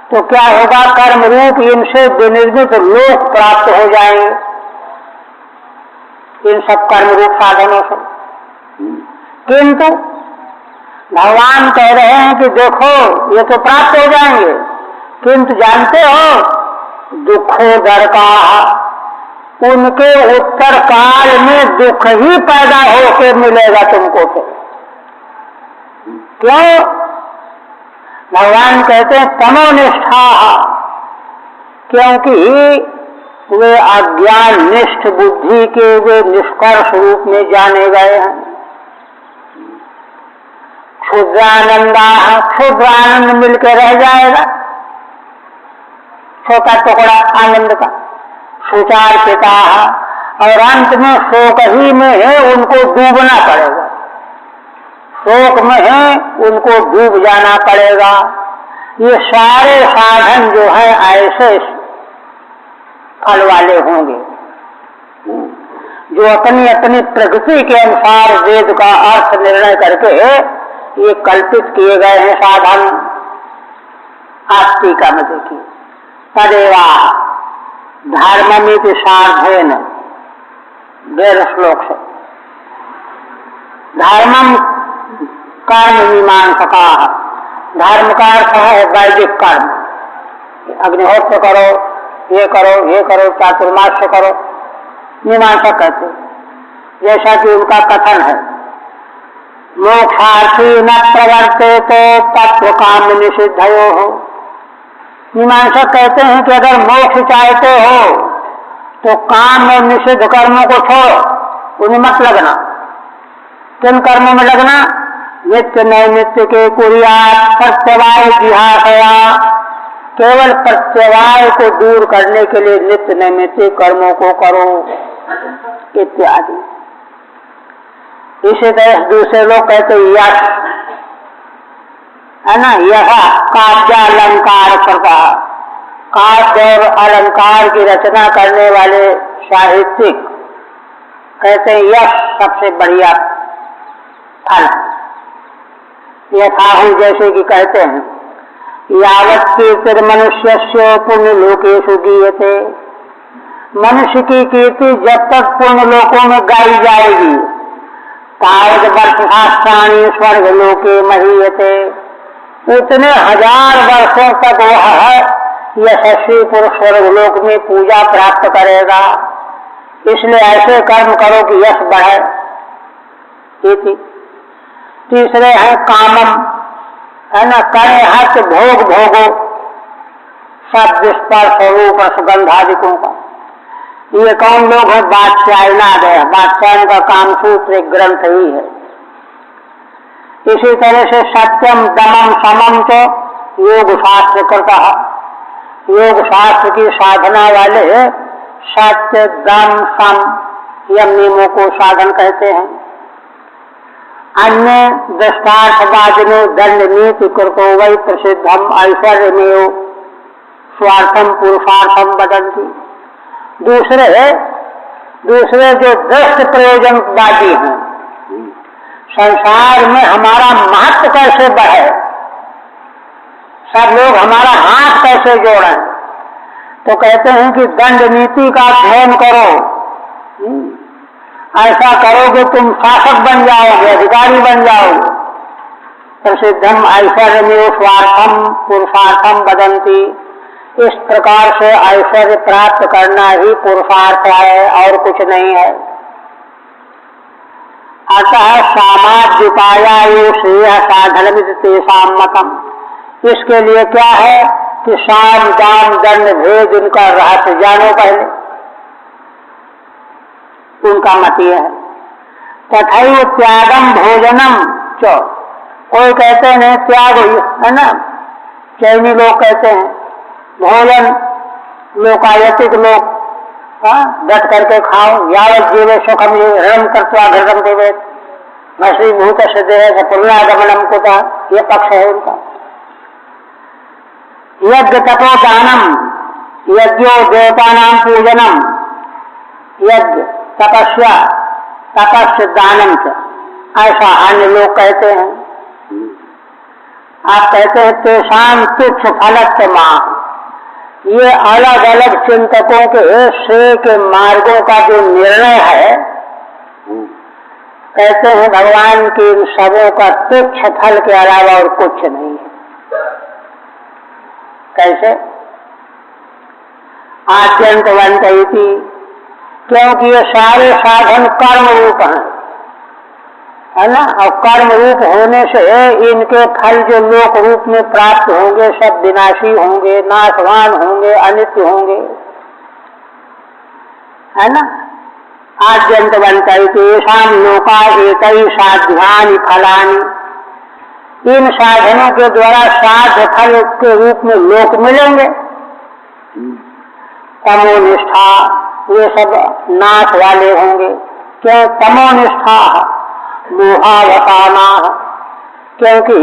तो क्या होगा, कर्म रूप इनसे विनिर्मित लोक प्राप्त हो जाएंगे, इन सब कर्म रूप साधनों से। किंतु भगवान कह रहे हैं कि देखो ये तो प्राप्त हो जाएंगे, किंतु जानते हो दुखों दर का, उनके उत्तर काल में दुख ही पैदा होके मिलेगा तुमको। तो क्यों? भगवान कहते हैं तमोनिष्ठा, क्योंकि वे अज्ञान निष्ठ बुद्धि के वे निष्कर्ष रूप में जाने गए हैं। क्षुद्रानंदा, क्षुद्र आनंद मिलकर रह जाएगा, छोटा टुकड़ा आनंद का। सुचार पिता, और अंत में शोक ही में है उनको डूबना पड़ेगा, शोक में है उनको डूब जाना पड़ेगा। ये सारे साधन जो है ऐसे फल वाले होंगे जो अपनी अपनी प्रकृति के अनुसार वेद का अर्थ निर्णय करके ये कल्पित किए गए हैं साधन। आप टीका में देखिए, तदेवा धर्ममिति साधेन, 12 श्लोक से, धर्मम कर्म मीमांसका, धर्म का अर्थ है वैदिक कर्म, अग्निहोत्र करो, ये करो, ये करो, चातुर्मास्य करो, मीमांसक कहते, जैसा कि उनका कथन है, मोक्षार्थी न प्रवर्ते तो तत्व काम निषिद्धयो हो। मीमांसक कहते हैं कि अगर मोक्ष चाहते हो तो काम और निषिद्ध कर्मों को छोड़ो, उन्हें मत लगना। किन कर्मों में लगना? नित्य नैमित्य के कुर्यात् प्रत्यवाय जिहासया, केवल प्रत्यवाय को दूर करने के लिए नित्य नैमित्य कर्मों को करो इत्यादि। इसी तरह दूसरे लोग कहते यश, है ना, यह काव्य अलंकार करता, काव्य और अलंकार की रचना करने वाले साहित्यिक कहते हैं यश सबसे बढ़िया फल। यथाहु जैसे कि कहते हैं, यावत् कीर्तिर मनुष्यस्य पुण्य लोकेषु गीयते, मनुष्य की कीर्ति जब तक पुण्य लोकों में गाई जाएगी, तावत् वर्षसहस्राणि स्वर्ग लोके महीयते, उतने 1000 वर्षों तक वह यशस्वी पुरुष स्वर्ग लोक में पूजा प्राप्त करेगा। इसलिए ऐसे कर्म करो कि यश बढ़े। तीसरे हैं कामम, है ना, करे हत भोग भोगो, शब्द स्पर्श रूप सुगंधादिकों का। ये कौन लोग हैं? वात्स्यायनाद है, वात्स्यायन का कामसूत्र एक ग्रंथ ही है। इसी तरह से सत्यम दमम समम तो योग शास्त्र करता है, योग शास्त्र की साधना वाले सत्य दम सम यम नियमों को साधन कहते हैं। अन्य दृष्टार्थवादिनो दंड नीति कृतो वै प्रसिद्धम ऐश्वर्यमेव स्वार्थम पुरुषार्थम वदन्ति। दूसरे जो दृष्ट प्रयोजनवादी हैं, संसार में हमारा महत्व कैसे बढ़े, सब लोग हमारा हाथ कैसे जोड़ें, तो कहते हैं कि दंड नीति का अध्ययन करो। ऐसा करोगे तुम शासक बन जाओगे, अधिकारी बन जाओगे। प्रसिद्धम ऐश्वर्यमेव स्वार्थम पुरुषार्थम वदन्ति। इस प्रकार से ऐश्वर्य प्राप्त करना ही पुरुषार्थ है और कुछ नहीं है। अतः सामाद्युपाया यो श्रेय साधनमिति तेषां मतम। इसके लिए क्या है कि साम दाम दंड भेद उनका रहस्य जानो पहले, उनका मत यह है। तथैव त्यागम भोजनम चो, कोई कहते हैं त्याग, है ना, चैनी लोग कहते हैं भोजन, लोकायतिक लोग डट करके खाओ। यावत जीवे सुखम ऋणम कृत्वा घृतम पिबेत भस्मीभूत सिद्धेह पुनरागमनम कुतः, ये पक्ष है उनका। यज्ञ तपोदानम, यज्ञो देवतानां पूजनम, यज्ञ तपस्या तपस्य दानम च, ऐसा अन्य लोग कहते हैं। आप कहते हैं तेषाम तुच्छ फलस्य माह, ये अलग अलग चिंतकों के श्रेय के मार्गों का जो निर्णय है, कहते हैं भगवान की इन सबों का तुच्छ फल के अलावा और कुछ नहीं है। कैसे? आद्यंतवंत इति, क्योंकि ये सारे साधन कर्म रूप हैं, है ना। और कर्म रूप होने से इनके फल जो लोक रूप में प्राप्त होंगे सब विनाशी होंगे, नाशवान होंगे, अनित्य होंगे, है ना। आद्यंतवंत तेषां लोका एकै साध्यानि फलानि, इन साधनों के द्वारा साध्य फल के रूप में लोक मिलेंगे। तमोनिष्ठा, ये सब नाश वाले होंगे। क्यों तमोनिष्ठा? मोहावताना, क्योंकि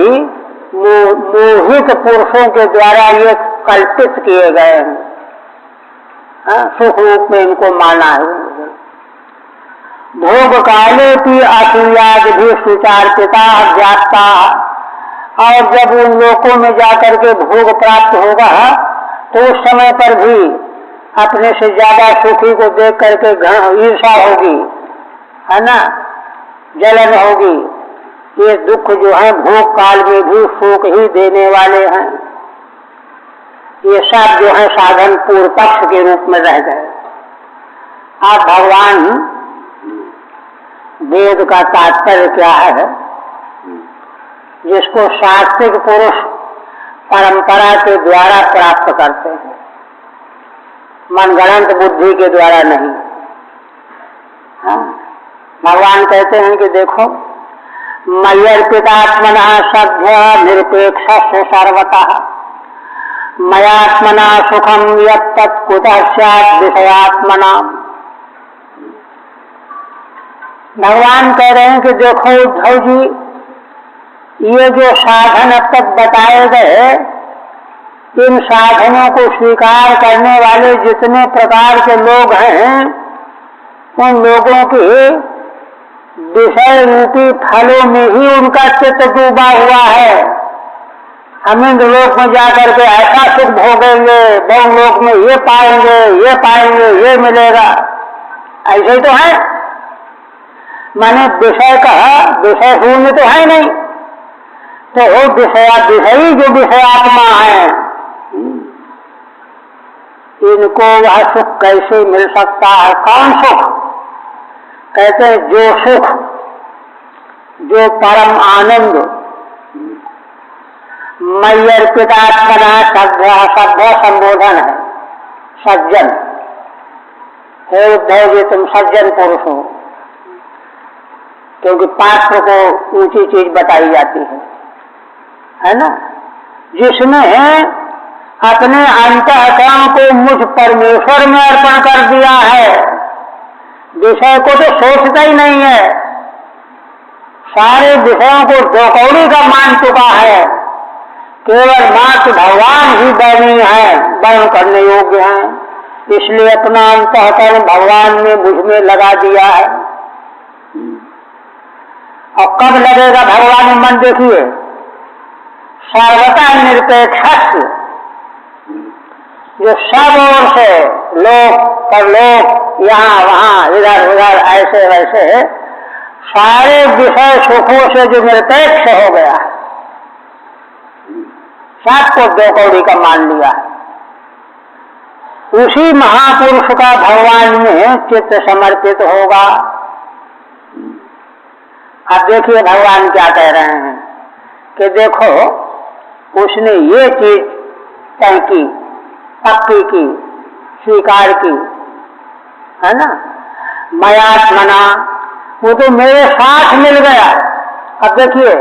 मोहित पुरुषों के द्वारा ये कल्पित किए गए हैं, सुख रूप में इनको माना है। भोग काले की असूयाद भी सुचार्पिता व्याप्ता, और जब उन लोकों में जाकर के भोग प्राप्त होगा तो उस समय पर भी अपने से ज्यादा सुखी को देख करके ईर्षा होगी, है ना, जलन होगी। ये दुख जो है भोग काल में भी सुख ही देने वाले हैं। ये सब जो है साधन पूर्व पक्ष के रूप में रह गए। आप भगवान वेद का तात्पर्य क्या है, जिसको शास्त्रिक पुरुष परंपरा के द्वारा प्राप्त करते हैं, मनगढ़ंत बुद्धि के द्वारा नहीं। भगवान कहते हैं कि देखो, मय्यर्पितात्मना सभ्य निरपेक्ष सर्वतः, मयात्मना सुखम यत्तत् कुतः स्यात् विषयात्मना। भगवान कह रहे हैं कि देखो उद्धव जी, ये जो साधन अब तक बताए गए, इन साधनों को स्वीकार करने वाले जितने प्रकार के लोग हैं, उन लोगों के विषय रूपी फलों में ही उनका चित्त डूबा हुआ है। हम इन लोक में जाकर के ऐसा सुख भोगेंगे, बहु लोक में ये पाएंगे, ये पाएंगे, ये मिलेगा, ऐसे तो है। माने विषय का विषय शून्य तो है नहीं, तो विषयी जो विषयात्मा है, इनको वह सुख कैसे मिल सकता है? कौन सुख? कहते हैं जो सुख, जो परम आनंद, मय्यर्पितात्मना सभ्य संबोधन है, सज्जन। हे उद्धव जी, तुम सज्जन पुरुष हो, क्योंकि पात्र को ऊंची चीज बताई जाती है ना। जिसने अपने अंतःकरण को मुझ परमेश्वर में अर्पण कर दिया है, विषय को तो सोचता ही नहीं है, सारे विषयों को दौकौड़ी का मान चुका है, केवल मात्र भगवान ही बर्णीय है, वर्ण करने योग्य है, इसलिए अपना अंतःकरण भगवान ने मुझ में लगा दिया है। और कब लगेगा भगवान में मन? देखिए, सर्वथा निरपेक्ष, जो सब ओर से लोक परलोक, यहाँ वहाँ इधर उधर ऐसे वैसे सारे विषय सुखों से जो निरपेक्ष हो गया, सबको दो कौड़ी का मान लिया है, उसी महापुरुष का भगवान में चित्त समर्पित होगा। अब देखिए भगवान क्या कह रहे हैं कि देखो, उसने ये चीज तय की, पक्की की, स्वीकार की, है ना। मयात्मना, वो तो मेरे साथ मिल गया। अब देखिए,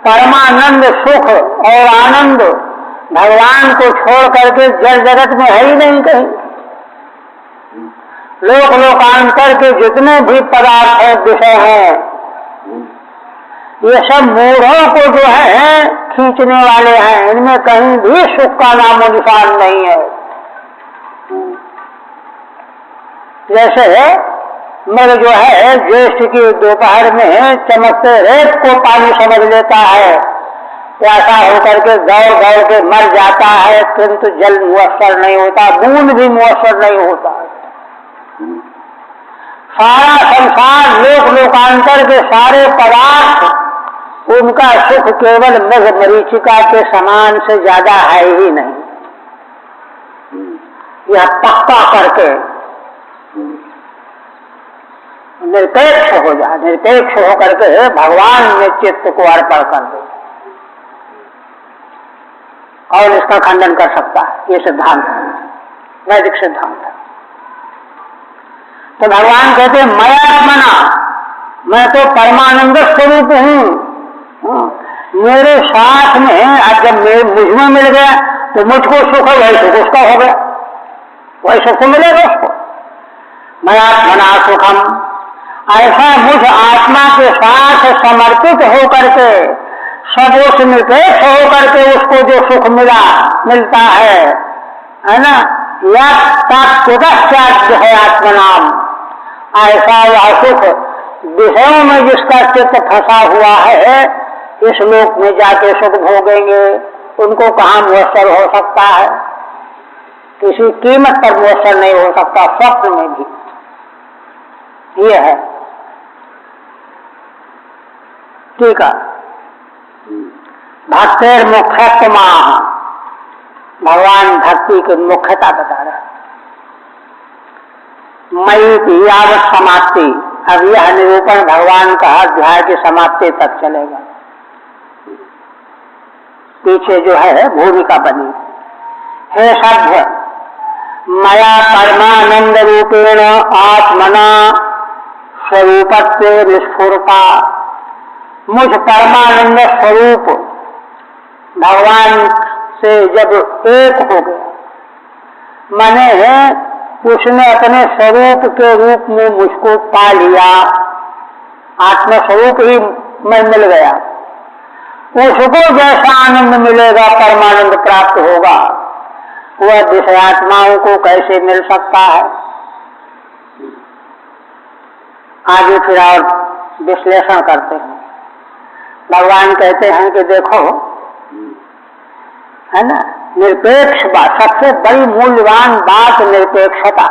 परमानंद सुख और आनंद भगवान को छोड़ करके जड़ जगत में है ही नहीं कहीं। लोक लोकांतर के जितने भी पदार्थ हैं, विषय हैं, ये सब मूढ़ों को जो है खींचने वाले हैं। इनमें कहीं भी सुख का नामो निशान नहीं है। जैसे मृग जो है ज्येष्ठ की दोपहर में चमकते रेत को पानी समझ लेता है, प्यासा होकर के दौड़ दौड़ के मर जाता है, किंतु जल मुयस्सर नहीं होता, बूंद भी मुयस्सर नहीं होता। सारा संसार लोक लोकांतर के सारे पदार्थ, उनका सुख केवल मृग मरीचिका के समान से ज्यादा है ही नहीं। यह पक्का करके निरपेक्ष हो जाए, निरपेक्ष होकर के भगवान में चित्त को अर्पण कर दे और इसका खंडन कर सकता है। ये सिद्धांत है, वैदिक सिद्धांत है। तो भगवान कहते हैं मयात्मना, मैं तो परमानंद स्वरूप हूं। मेरे साथ में अब जब मुझ में मिल गया तो मुझको सुख है, वही सुख उसका हो गया, वही सुख मिलेगा उसको। मयात्मना सुखम, ऐसा मुझ आत्मा के साथ समर्पित होकर के, सब उस निरपेक्ष होकर के उसको जो सुख मिलता है ना, या तत्पुरस्याद्य है आत्मनाम, ऐसा वह सुख विषयों में जिसका चित्त फंसा हुआ है, इस लोक में जाके सुख भोगेंगे, उनको कहाँ मुयस्सर हो सकता है? किसी कीमत पर मुयस्सर नहीं हो सकता, स्वप्न में भी। ये है ठीक है। भक्तेर मुख्यत्मा, भगवान भक्ति की मुख्यता बता रहे हैं। मयि यावत समाप्ति, अब यह निरूपण भगवान का अध्याय की समाप्ति तक चलेगा। पीछे जो है भूमिका बनी, हे सभ्य, मया परमानंद रूपेण आत्मना स्वरूपत्व निष्फुरता, मुझ परमानंद स्वरूप भगवान से जब एक हो गया, मैंने उसने अपने स्वरूप के रूप में मुझको पा लिया, आत्मस्वरूप ही मैं मिल गया, उसको जैसा आनंद मिलेगा, परमानंद प्राप्त होगा, वह विषयात्माओं को कैसे मिल सकता है? आगे फिर और विश्लेषण करते हैं। भगवान कहते हैं कि देखो, है ना, निरपेक्ष बात, सबसे बड़ी मूल्यवान बात निरपेक्षता।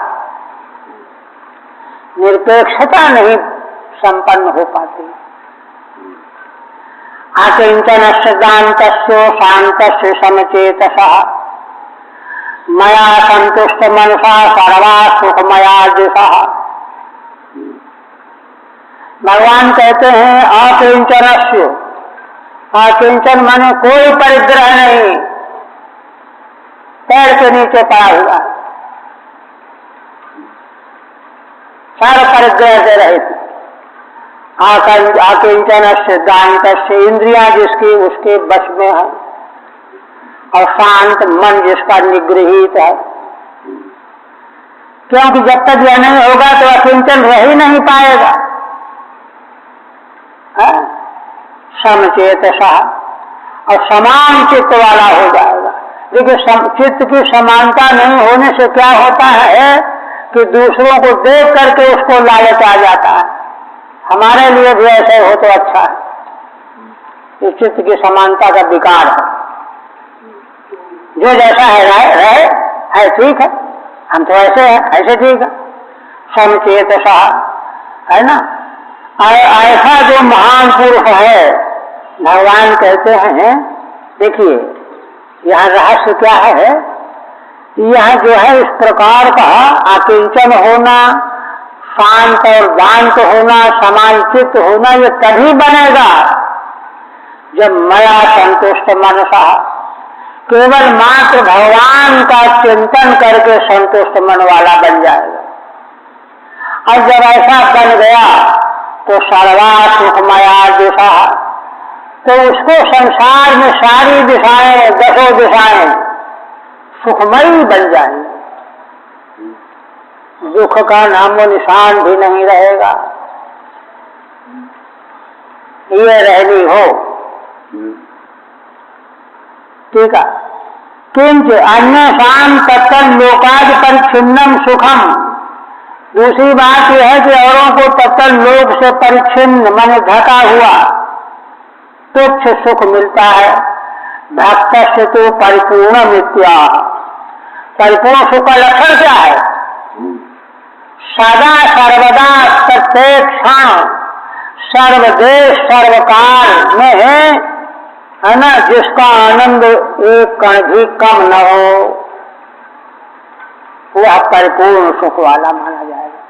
निरपेक्षता नहीं संपन्न हो पाती। आकिंचन सिद्धांतस्य शांतस्य समचेतसः मया संतुष्ट मनसा सर्वा सुखमया दिशः। भगवान कहते हैं आकिंचनस्य, आकिंचन माने कोई परिग्रह नहीं, पैर के नीचे पड़ा हुआ, सारा परिग्रह से रहित। आकिंचन सिद्धांत से, इंद्रियां जिसकी उसके बस में है, और शांत मन जिसका निगृहित है। क्योंकि जब तक यह नहीं होगा तो अकिंचन रह ही नहीं पाएगा। समचेतसा, और समान चित्त वाला हो जाएगा। देखिए, चित्त की समानता नहीं होने से क्या होता है कि दूसरों को देख करके उसको लालच आ जाता है, हमारे लिए भी ऐसे हो तो अच्छा है। इस चित्त की समानता का विकार है। जो जैसा है रहे ठीक है, हम तो ऐसे हैं, ऐसे ठीक है। समचेतसा, है ना, ऐसा जो महान पुरुष है, भगवान कहते हैं, देखिए यह रहस्य क्या है, यह जो है इस प्रकार का आकिंचन होना, शांत और दांत होना, समान चित्त होना, ये तभी बनेगा जब मया संतुष्ट मनसा, केवल मात्र भगवान का चिंतन करके संतुष्ट मन वाला बन जाएगा। और जब ऐसा बन गया तो सर्वा सुखमया दिशा, तो उसको संसार में सारी दिशाएं, दसों दिशाएं सुखमयी बन जाएंगी। दुख का नामो निशान भी नहीं रहेगा। ये रहनी हो, ठीक है। किंच अन्य शाम तत्तन लोकाज परिच्छिन्नम सुखम। दूसरी बात यह है कि औरों को तत्तन लोक से परिच्छिन्न माने ढका हुआ तुच्छ सुख मिलता है। भक्त से तो परिपूर्ण मित्या। परिपूर्ण सुख का लक्षण क्या है? सदा सर्वदा प्रत्येक क्षण सर्वदेश सर्वकाल में है ना, जिसका आनंद एक कण भी कम न हो, वह परिपूर्ण सुख वाला माना जाएगा।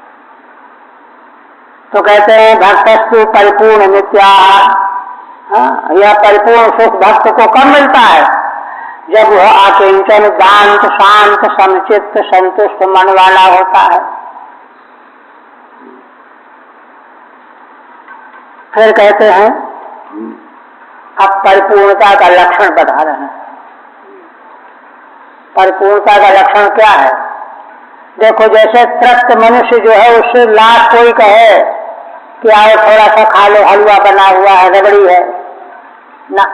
तो कहते हैं भक्तस्तु परिपूर्ण मित्या। यह परिपूर्ण सुख भक्त को कब मिलता है? जब वह अकिंचन दांत शांत समचित्त संतुष्ट मन वाला होता है। फिर कहते हैं अब परिपूर्णता का लक्षण बता रहे हैं। परिपूर्णता का लक्षण क्या है? देखो, जैसे तृप्त मनुष्य जो है उससे लाख कोई कहे कि आओ थोड़ा सा खा लो, हलवा बना हुआ है, रबड़ी है, ना,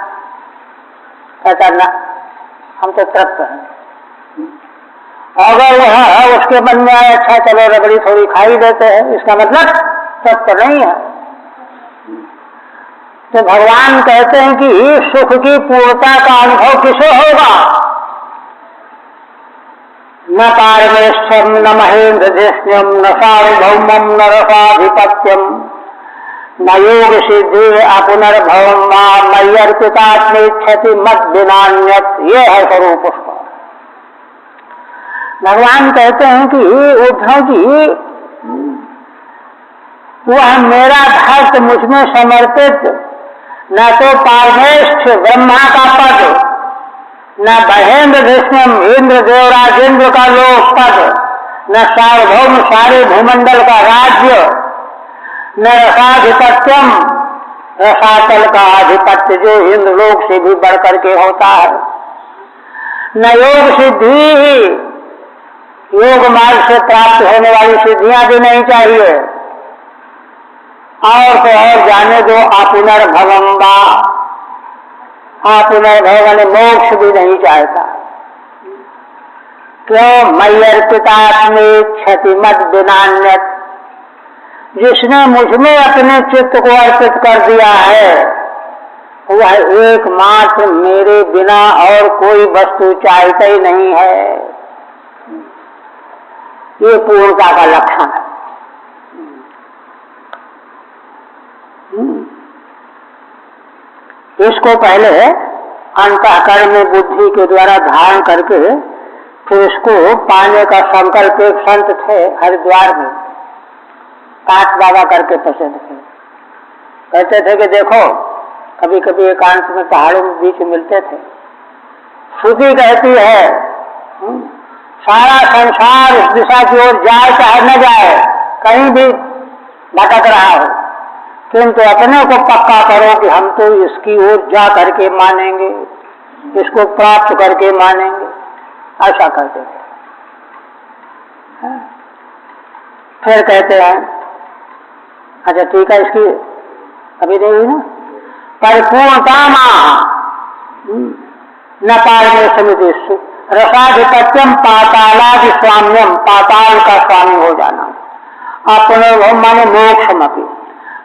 कहता ना, हम तो तृप्त हैं। अगर वह उसके मन में आए अच्छा चलो रबड़ी थोड़ी खा ही देते हैं, इसका मतलब तृप्त नहीं है। तो भगवान कहते हैं कि सुख की पूर्णता का अनुभव किसे होगा? न पारमेश्वरम न महेंद्र धृष्ण्यम न सार्वभौमम न रसाधिपत्यम न योग सिद्धि अपुनर्भवम मय्यर्पितात्मेच्छति मत विनान्यत। ये है स्वरूप उसका। भगवान कहते हैं कि उद्धव जी, वह मेरा भक्त मुझमें समर्पित न तो पारमेष्ठ ब्रह्मा का पद, न महेंद्र विष्णु इंद्र देवराजेंद्र का लोक पद, न सार्वभौम सारे भूमंडल का राज्य, न रसाधिपत्यम रसातल का आधिपत्य जो इंद्रलोक से भी बढ़कर के होता है, न योग सिद्धि, योग मार्ग से प्राप्त होने वाली सिद्धियां भी नहीं चाहिए, और तो और जाने दो अपुनर्भवम्बा, अपुनर्भव मोक्ष भी नहीं चाहता। क्यों? मय्यर्पितात्मेच्छति मद विनान्यत। जिसने मुझमें अपने चित्त को अर्पित कर दिया है वह एकमात्र मेरे बिना और कोई वस्तु चाहता ही नहीं है। ये पूर्णता का लक्षण है। इसको पहले अंतःकरण में बुद्धि के द्वारा धारण करके फिर इसको पाने का संकल्प एक संत थे हरिद्वार में, काट बाबा करके प्रसिद्ध थे। कहते थे कि देखो, कभी कभी एकांत में पहाड़ों में बीच मिलते थे। श्रुति कहती है सारा संसार इस दिशा की ओर जाए चाहे न जाए, कहीं भी भटक रहा हो, किंतु अपने को पक्का करो कि हम तो इसकी ओर जा करके मानेंगे, इसको प्राप्त करके मानेंगे, ऐसा करते थे। फिर कहते हैं अच्छा ठीक है, इसकी अभी नहीं हुई ना, परिपूर्णता न पारमे समिति रसाधिपत्यम पातालादि स्वाम्यम, पाताल का स्वामी हो जाना, अपने माने मोक्षमपि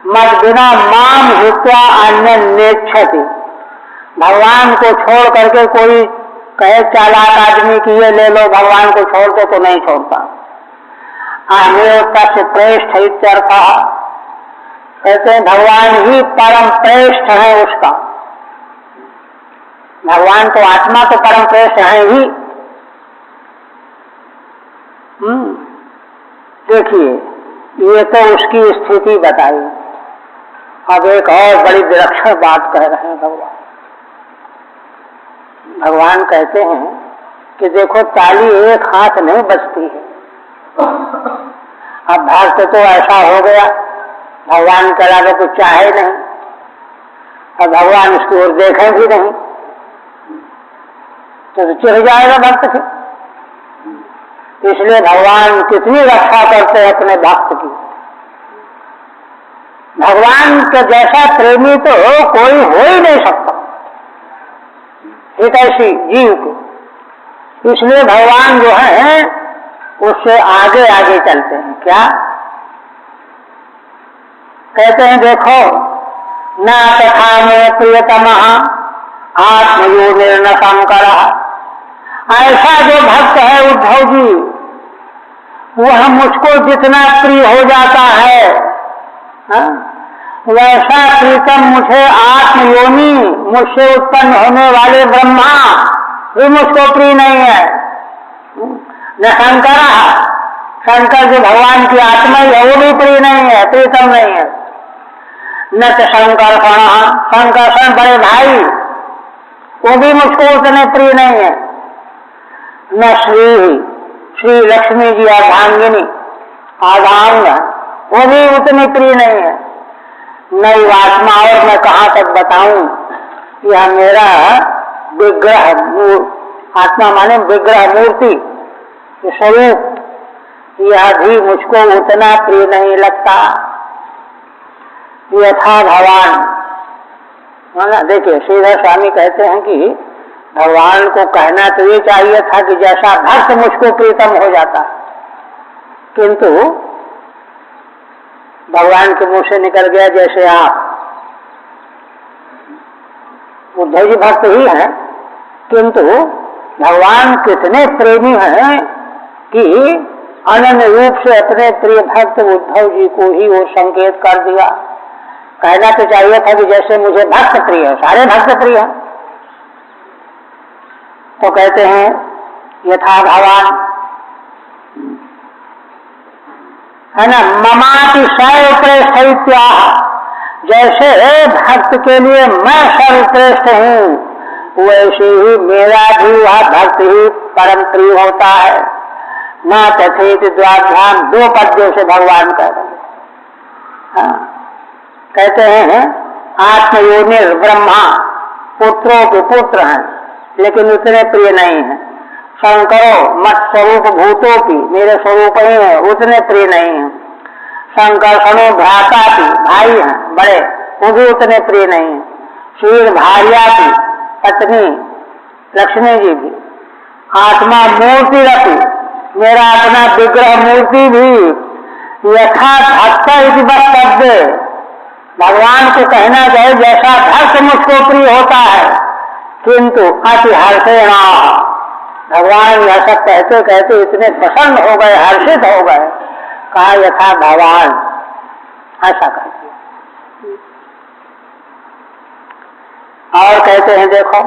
मत बिना माम हित्वा अन्य नेच्छति। भगवान को छोड़ करके कोई कहे चालाक आदमी की ये ले लो, भगवान को छोड़ दो तो नहीं छोड़ता। अहमेवता से प्रेष्ठ इत्यर्थ, कहते हैं भगवान ही परम प्रेष्ठ है उसका। भगवान तो आत्मा तो परम प्रेष्ठ है ही। देखिए, ये तो उसकी स्थिति बताई। अब एक और बड़ी विलक्षण बात कह रहे हैं भगवान। भगवान कहते हैं कि देखो, ताली एक हाथ नहीं बजती है। अब भक्त तो ऐसा हो गया, भगवान के अलावा कुछ चाहे नहीं, अब भगवान उसकी ओर देखें भी नहीं तो चिढ़ जाएगा भक्त से। इसलिए भगवान कितनी रक्षा करते हैं अपने भक्त की। भगवान के जैसा प्रेमी तो कोई हो ही नहीं सकता एक ऐसी जीव को। इसलिए भगवान जो है उससे आगे आगे चलते हैं। क्या कहते हैं? देखो, न तथा में प्रियतमः आत्मयोनिर्न शंकर। ऐसा जो भक्त है उद्धव जी, वह मुझको जितना प्रिय हो जाता है, वैसा प्रीतम मुझे आत्मयोनि, मुझसे उत्पन्न होने वाले ब्रह्मा भी मुझको प्रिय नहीं है। न शंकर, शंकर जो भगवान की आत्मा ही है वो भी प्रिय नहीं है, प्रीतम नहीं है। न तो शंकरषण, शंकरषण बड़े भाई, वो भी मुझको उतने प्रिय नहीं है। न श्री लक्ष्मी जी अर्धांगिनी, आधांग, वो भी उतनी प्रिय नहीं है। नई आत्मा, और मैं कहाँ तक बताऊं, यह मेरा विग्रह, आत्मा माने विग्रह, मूर्ति, स्वरूप, यह भी मुझको उतना प्रिय नहीं लगता। यथा भगवान, देखिए श्रीधर स्वामी कहते हैं कि भगवान को कहना तो ये चाहिए था कि जैसा भक्त मुझको प्रीतम हो जाता, किंतु भगवान के मुंह से निकल गया जैसे आप। उद्धव जी भक्त ही हैं, किंतु भगवान कितने प्रेमी हैं कि अनन्य रूप से अपने प्रिय भक्त उद्धव जी को ही वो संकेत कर दिया। कहना तो चाहिए था कि जैसे मुझे भक्त प्रिय है, सारे भक्त प्रिय हैं। तो कहते हैं यथा भगवान, है ना, ममाति सर्वश्रेष्ठ, जैसे भक्त के लिए मैं सर्वश्रेष्ठ हूँ, वैसे ही मेरा भी वह भक्त ही परम प्रिय होता है। न तथेत द्वाभ्याम, दो पद्यों से भगवान कह रहे हैं। कहते हैं आत्मयोनिर ब्रह्मा, पुत्रों के पुत्र हैं लेकिन उतने प्रिय नहीं है। शंकरो मत स्वरूप भूतों की, मेरे स्वरूप ही है, उतने प्रिय नहीं है। शंकरषणों भ्राता की, भाई हैं बड़े, वो भी उतने प्रिय नहीं है। श्री भार्या की पत्नी लक्ष्मी जी भी। आत्मा मूर्ति रखी, मेरा अपना विग्रह मूर्ति भी। यथा भक्त इति वक्तव्य, भगवान को कहना चाहिए जैसा भक्त मुझको प्रिय होता है, किंतु अति हर्षेण, भगवान यह सब कहते कहते इतने प्रसन्न हो गए, हर्षित हो गए, कहा यथा भगवान, ऐसा कहते। और कहते हैं देखो,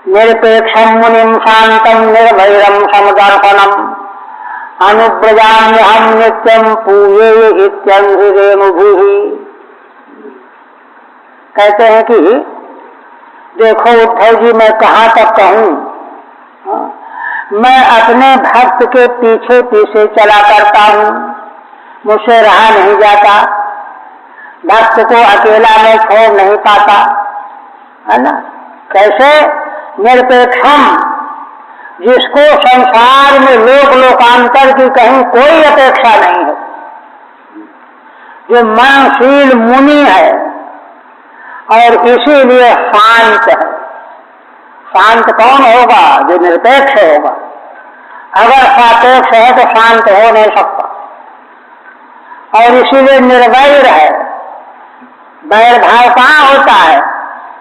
निरपेक्षम मुनिम शांतम निर्भैरम समदर्शनम अनुव्रजाम्यहम नित्यम पूये इत्यंघ्रेणुभिः। कहते हैं कि देखो उद्धव जी, मैं कहाँ तक कहूँ, मैं अपने भक्त के पीछे पीछे चला करता हूँ, मुझसे रहा नहीं जाता, भक्त को अकेला मैं छोड़ नहीं पाता, है ना। कैसे? निरपेक्षम, जिसको संसार में लोक लोकांतर की कहीं कोई अपेक्षा नहीं है, जो मनशील मुनि है और इसीलिए शांत है। शांत कौन होगा? जो निरपेक्ष होगा। अगर सापेक्ष है तो शांत हो नहीं सकता, और इसीलिए निर्वैर है। वैर भाव कहाँ होता है?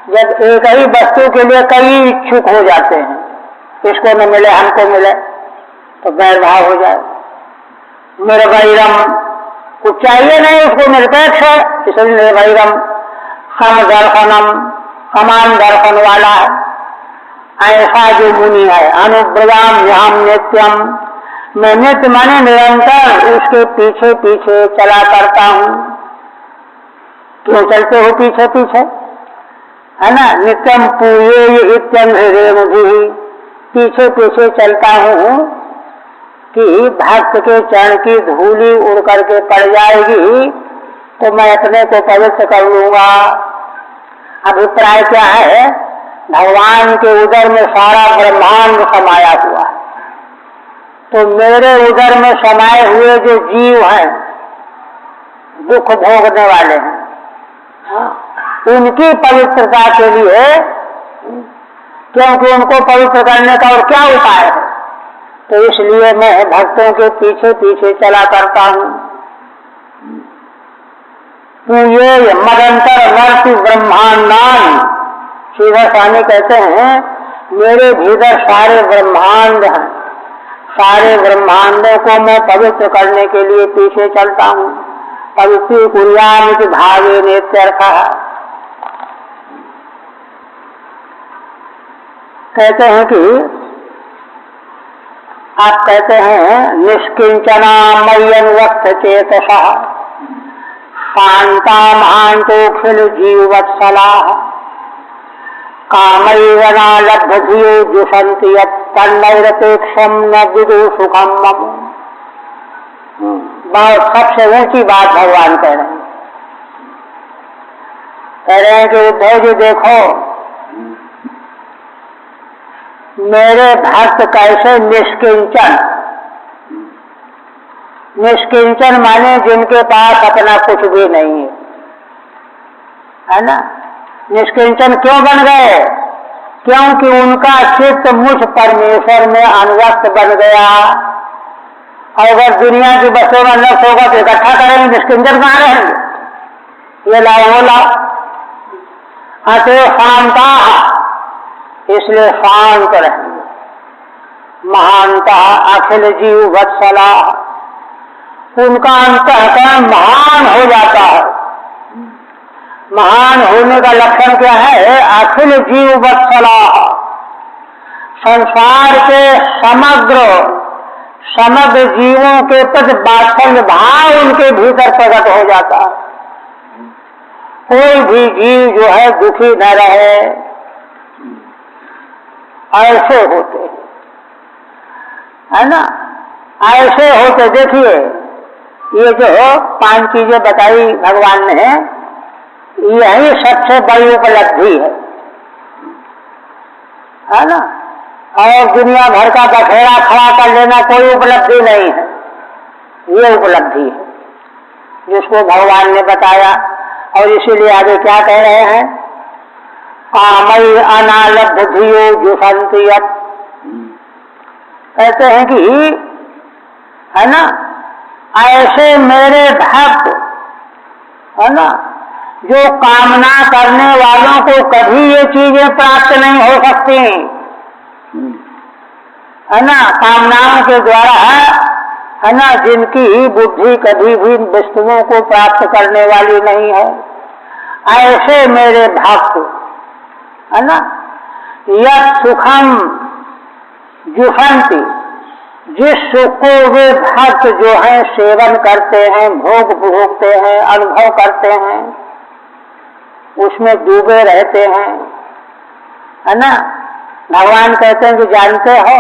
जब एक ही वस्तु के लिए कई इच्छुक हो जाते हैं, इसको न मिले हमको मिले, तो वैर भाव हो जाए। निर्वैरम, कुछ चाहिए नहीं, उसको निरपेक्ष है, इसलिए निर्वैरम। समदर्शनम, समान दर्शन वाला है, ऐसा जो मुनि है। अनुव्रजाम्यहम नित्यम, मैं नित्य माने निरंतर उसके पीछे पीछे चला करता हूँ। क्यों चलते हो पीछे पीछे, है ना। नित्यम पूये इत्यंघ्रेणुभिः, पीछे पीछे चलता हूँ कि भक्त के चरण की धूली उड़ करके पड़ जाएगी तो मैं अपने को पवित्र कर लूंगा। अभिप्राय क्या है? भगवान के उदर में सारा ब्रह्मांड समाया हुआ है, तो मेरे उदर में समाये हुए जो जीव हैं, दुख भोगने वाले हैं, उनकी पवित्रता के लिए, क्योंकि उनको पवित्र करने का और क्या उपाय है, तो इसलिए मैं भक्तों के पीछे पीछे चला करता हूं। तो ये मदंतर वर्ति ब्रह्मांडान, श्रीधर स्वामी कहते हैं मेरे भीतर सारे ब्रह्मांड हैं, सारे ब्रह्मांडों को मैं पवित्र करने के लिए पीछे चलता हूं। पवित्र कुर्यामिति भावे नेत्यर्थ। कहते हैं कि आप कहते हैं निष्किंचना मय्यनुरक्त चेतसः शांता महांतोखिल जीववत्सला कामैवना लब्धधियो जुषन्ति यत्तन्नैरपेक्षं न विदु सुखम मम। बहुत सबसे ऊंची बात भगवान कह रहे हैं। कह रहे हैं कि उद्धव जी देखो, मेरे भक्त कैसे निष्किंचन, निष्किंचन माने जिनके पास अपना कुछ भी नहीं है ना। निष्किंचन क्यों बन गए? क्योंकि उनका चित्त मुझ परमेश्वर में अनुरक्त बन गया। और अगर दुनिया की बसों में नष्ट होगा तो इकट्ठा करेंगे, निष्किंचन कहाँ रहेंगे? ये लाओ वो लाओ। अतः शांता, इसलिए शांत रहेंगे। महानता अखिल जीव वत्सला, उनका अंतःकरण महान हो जाता है। महान होने का लक्षण क्या है? अखिल जीव वत्सला, संसार के समग्र जीवों के प्रति वात्सल्य भाव उनके भीतर प्रकट हो जाता है। कोई भी जीव जो है दुखी न रहे, ऐसे होते है ना, ऐसे होते। देखिए ये जो 5 चीजें बताई भगवान ने, यही सबसे बड़ी उपलब्धि है ना। और दुनिया भर का बखेड़ा खड़ा कर लेना कोई उपलब्धि नहीं है, ये उपलब्धि है जिसको भगवान ने बताया। और इसीलिए आगे क्या कह रहे हैं? कामई अनालब्ध धियो जुषन्ति यत्, कहते हैं कि है ना, ऐसे मेरे भक्त है ना, जो कामना करने वालों को कभी ये चीजें प्राप्त नहीं हो सकती है ना। कामनाओं के द्वारा है ना, जिनकी बुद्धि कभी भी वस्तुओं को प्राप्त करने वाली नहीं है, ऐसे मेरे भक्त है ना, यत् सुखम जुषन्ति, जिस सुख को वे भक्त जो है सेवन करते हैं, भोगते हैं, अनुभव करते हैं, उसमें डूबे रहते हैं है ना। भगवान कहते हैं कि जानते हो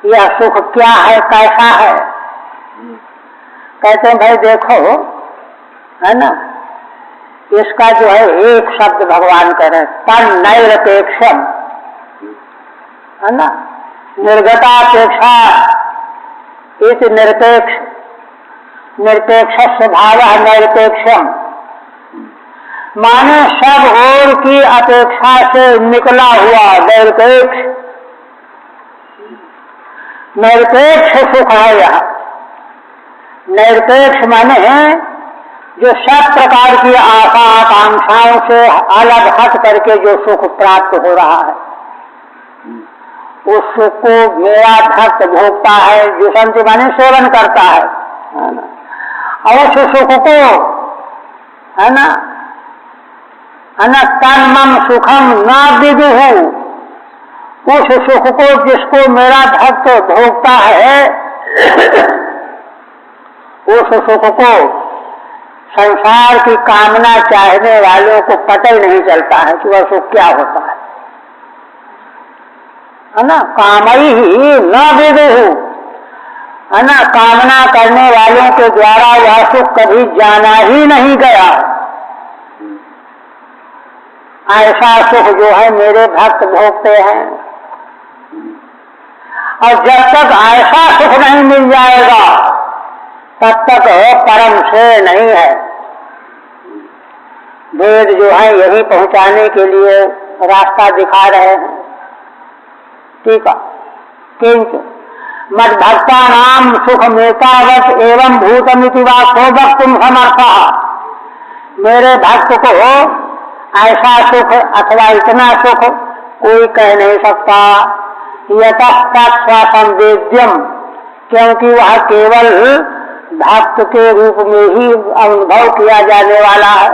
यह सुख क्या है, कैसा है? कहते हैं भाई देखो है ना, इसका जो है एक शब्द भगवान कह रहे हैं, तन्नैरपेक्षम है ना, निर्गतापेक्षा इति निरपेक्ष, निरपेक्ष स्वभाव निरपेक्षम, माने सब और की अपेक्षा से निकला हुआ निरपेक्ष। निरपेक्ष सुख है यह। निरपेक्ष माने जो सब प्रकार की आशा आकांक्षाओं से अलग हट करके जो सुख प्राप्त हो रहा है, उस सुख को मेरा भक्त भोगता है। जुषन्ति माने सेवन करता है ना। अवश्य सुख को है ना, तन्मम सुखम न विदुहु, उस सुख को जिसको मेरा भक्त भोगता है, उस सुख को संसार की कामना चाहने वालों को पता ही नहीं चलता है कि वह सुख क्या होता है ना। कामई ही न विदुहु है ना, कामना करने वालों के द्वारा वह सुख कभी जाना ही नहीं गया। ऐसा सुख जो है मेरे भक्त भोगते हैं। और जब तक ऐसा सुख नहीं मिल जाएगा तब तक परम से नहीं है। वेद जो है यही पहुंचाने के लिए रास्ता दिखा रहे हैं। ठीक है, किंतु मद भक्ता नाम सुख मेतावत एवं भूतमिति वा को वक्तुम समर्थः। मेरे भक्त को ऐसा सुख अथवा इतना सुख कोई कह नहीं सकता। यतः तत्स्वसंवेद्यम, क्योंकि वह केवल भक्त के रूप में ही अनुभव किया जाने वाला है,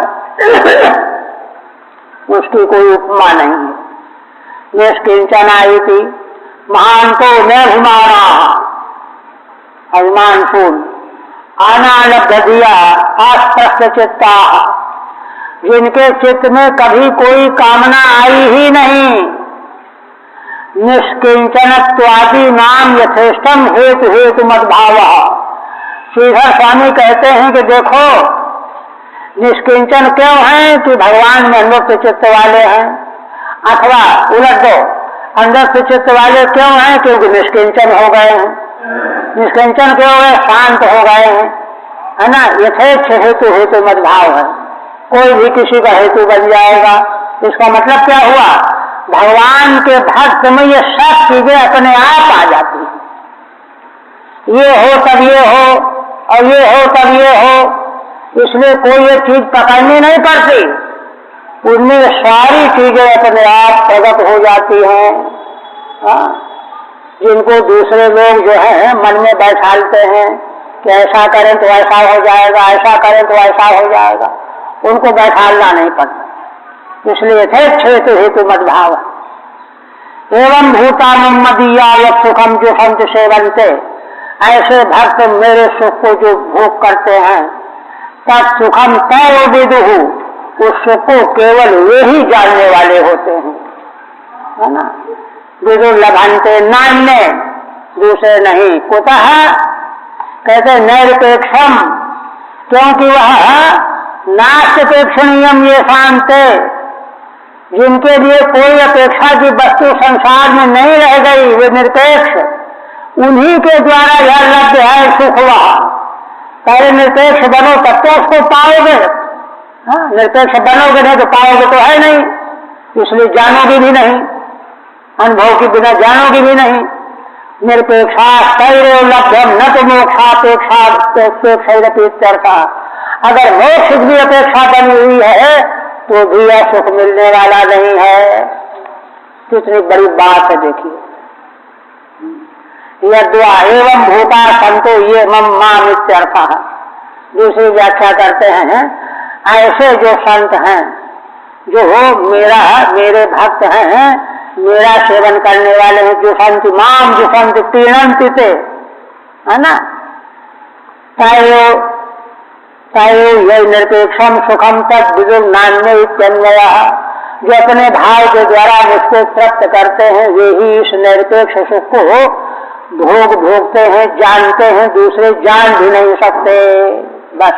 उसकी कोई उपमा नहीं है। निष्किंचना इति महांतो नभिमाना, अभिमान शून्य, अनालब्ध दिया अस्पष्ट चित्ता, जिनके चित्त में कभी कोई कामना आई ही नहीं। निष्किंचनत्वादि नाम यथेष्टम हेतु हेतु मद्भाव। श्रीधर स्वामी कहते हैं कि देखो निष्किंचन क्यों है कि भगवान में अनुक्त चित्त वाले हैं, अथवा उलट दो, अनुक्त चित्त वाले क्यों हैं क्योंकि निष्किंचन हो गए हैं। निष्किंचन क्यों है? शांत हो गए हैं, है ना। यथेच्छ हेतु हेतु मद्भाव है, कोई भी किसी का हेतु बन जाएगा। इसका मतलब क्या हुआ? भगवान के भक्त में ये सब चीजें अपने आप आ जाती हैं। ये हो तब ये हो और ये हो तब ये हो, इसलिए कोई ये चीज पकड़नी नहीं पड़ती, उनमें सारी चीजें अपने आप प्रकट हो जाती हैं। जिनको दूसरे लोग जो है मन में बैठालते हैं कि ऐसा करें तो ऐसा हो जाएगा, ऐसा करें तो ऐसा हो जाएगा, उनको बैठालना नहीं पड़ता। इसलिए यथेच्छ हेतु हेतु मद्भाव। एवं भूतानुम मदीया सुखम जो संत सेवन्ते, ऐसे भक्त मेरे सुख को जो भोग करते हैं, तब सुखम तैव विदुहु, उस सुख को केवल वे ही जानने वाले होते हैं, है ना। विदुर्लभन्ते नान्य, दूसरे नहीं। कुतः कहते निरपेक्षम, क्योंकि वह नास्त्यपेक्षणीयम ये शांते, जिनके लिए कोई अपेक्षा की वस्तु संसार में नहीं रह गई, वे निरपेक्ष, उन्हीं के द्वारा यह लभ्य है सुख। वह पहले निरपेक्ष बनो तब तो उसको पाओगे। हाँ, निरपेक्ष बनोगे नहीं तो पाओगे तो है नहीं, इसलिए जानोगे भी नहीं, अनुभव के बिना जानोगे भी नहीं। निरपेक्षा तैरेव लभ्यम न तो मोक्षापेक्षा पेक्षा। अगर मोक्ष की अपेक्षा बनी हुई है तो भी यह सुख मिलने वाला नहीं है। कितनी बड़ी बात है देखिए। यद्वा एवं भूता संतो ये मम माम इत्यर्थः। दूसरी व्याख्या करते हैं, ऐसे जो संत हैं, जो मेरे भक्त हैं, मेरा सेवन करने वाले हैं, जो संत माम जो संत तीनंति ते, है ना, ये निरपेक्षम सुखम तक विदुर नान्य इत्यन्वय, जो अपने भाव के द्वारा मुझको प्राप्त करते हैं, वे ही इस निरपेक्ष सुख को भोगते हैं, जानते हैं, दूसरे जान भी नहीं सकते। बस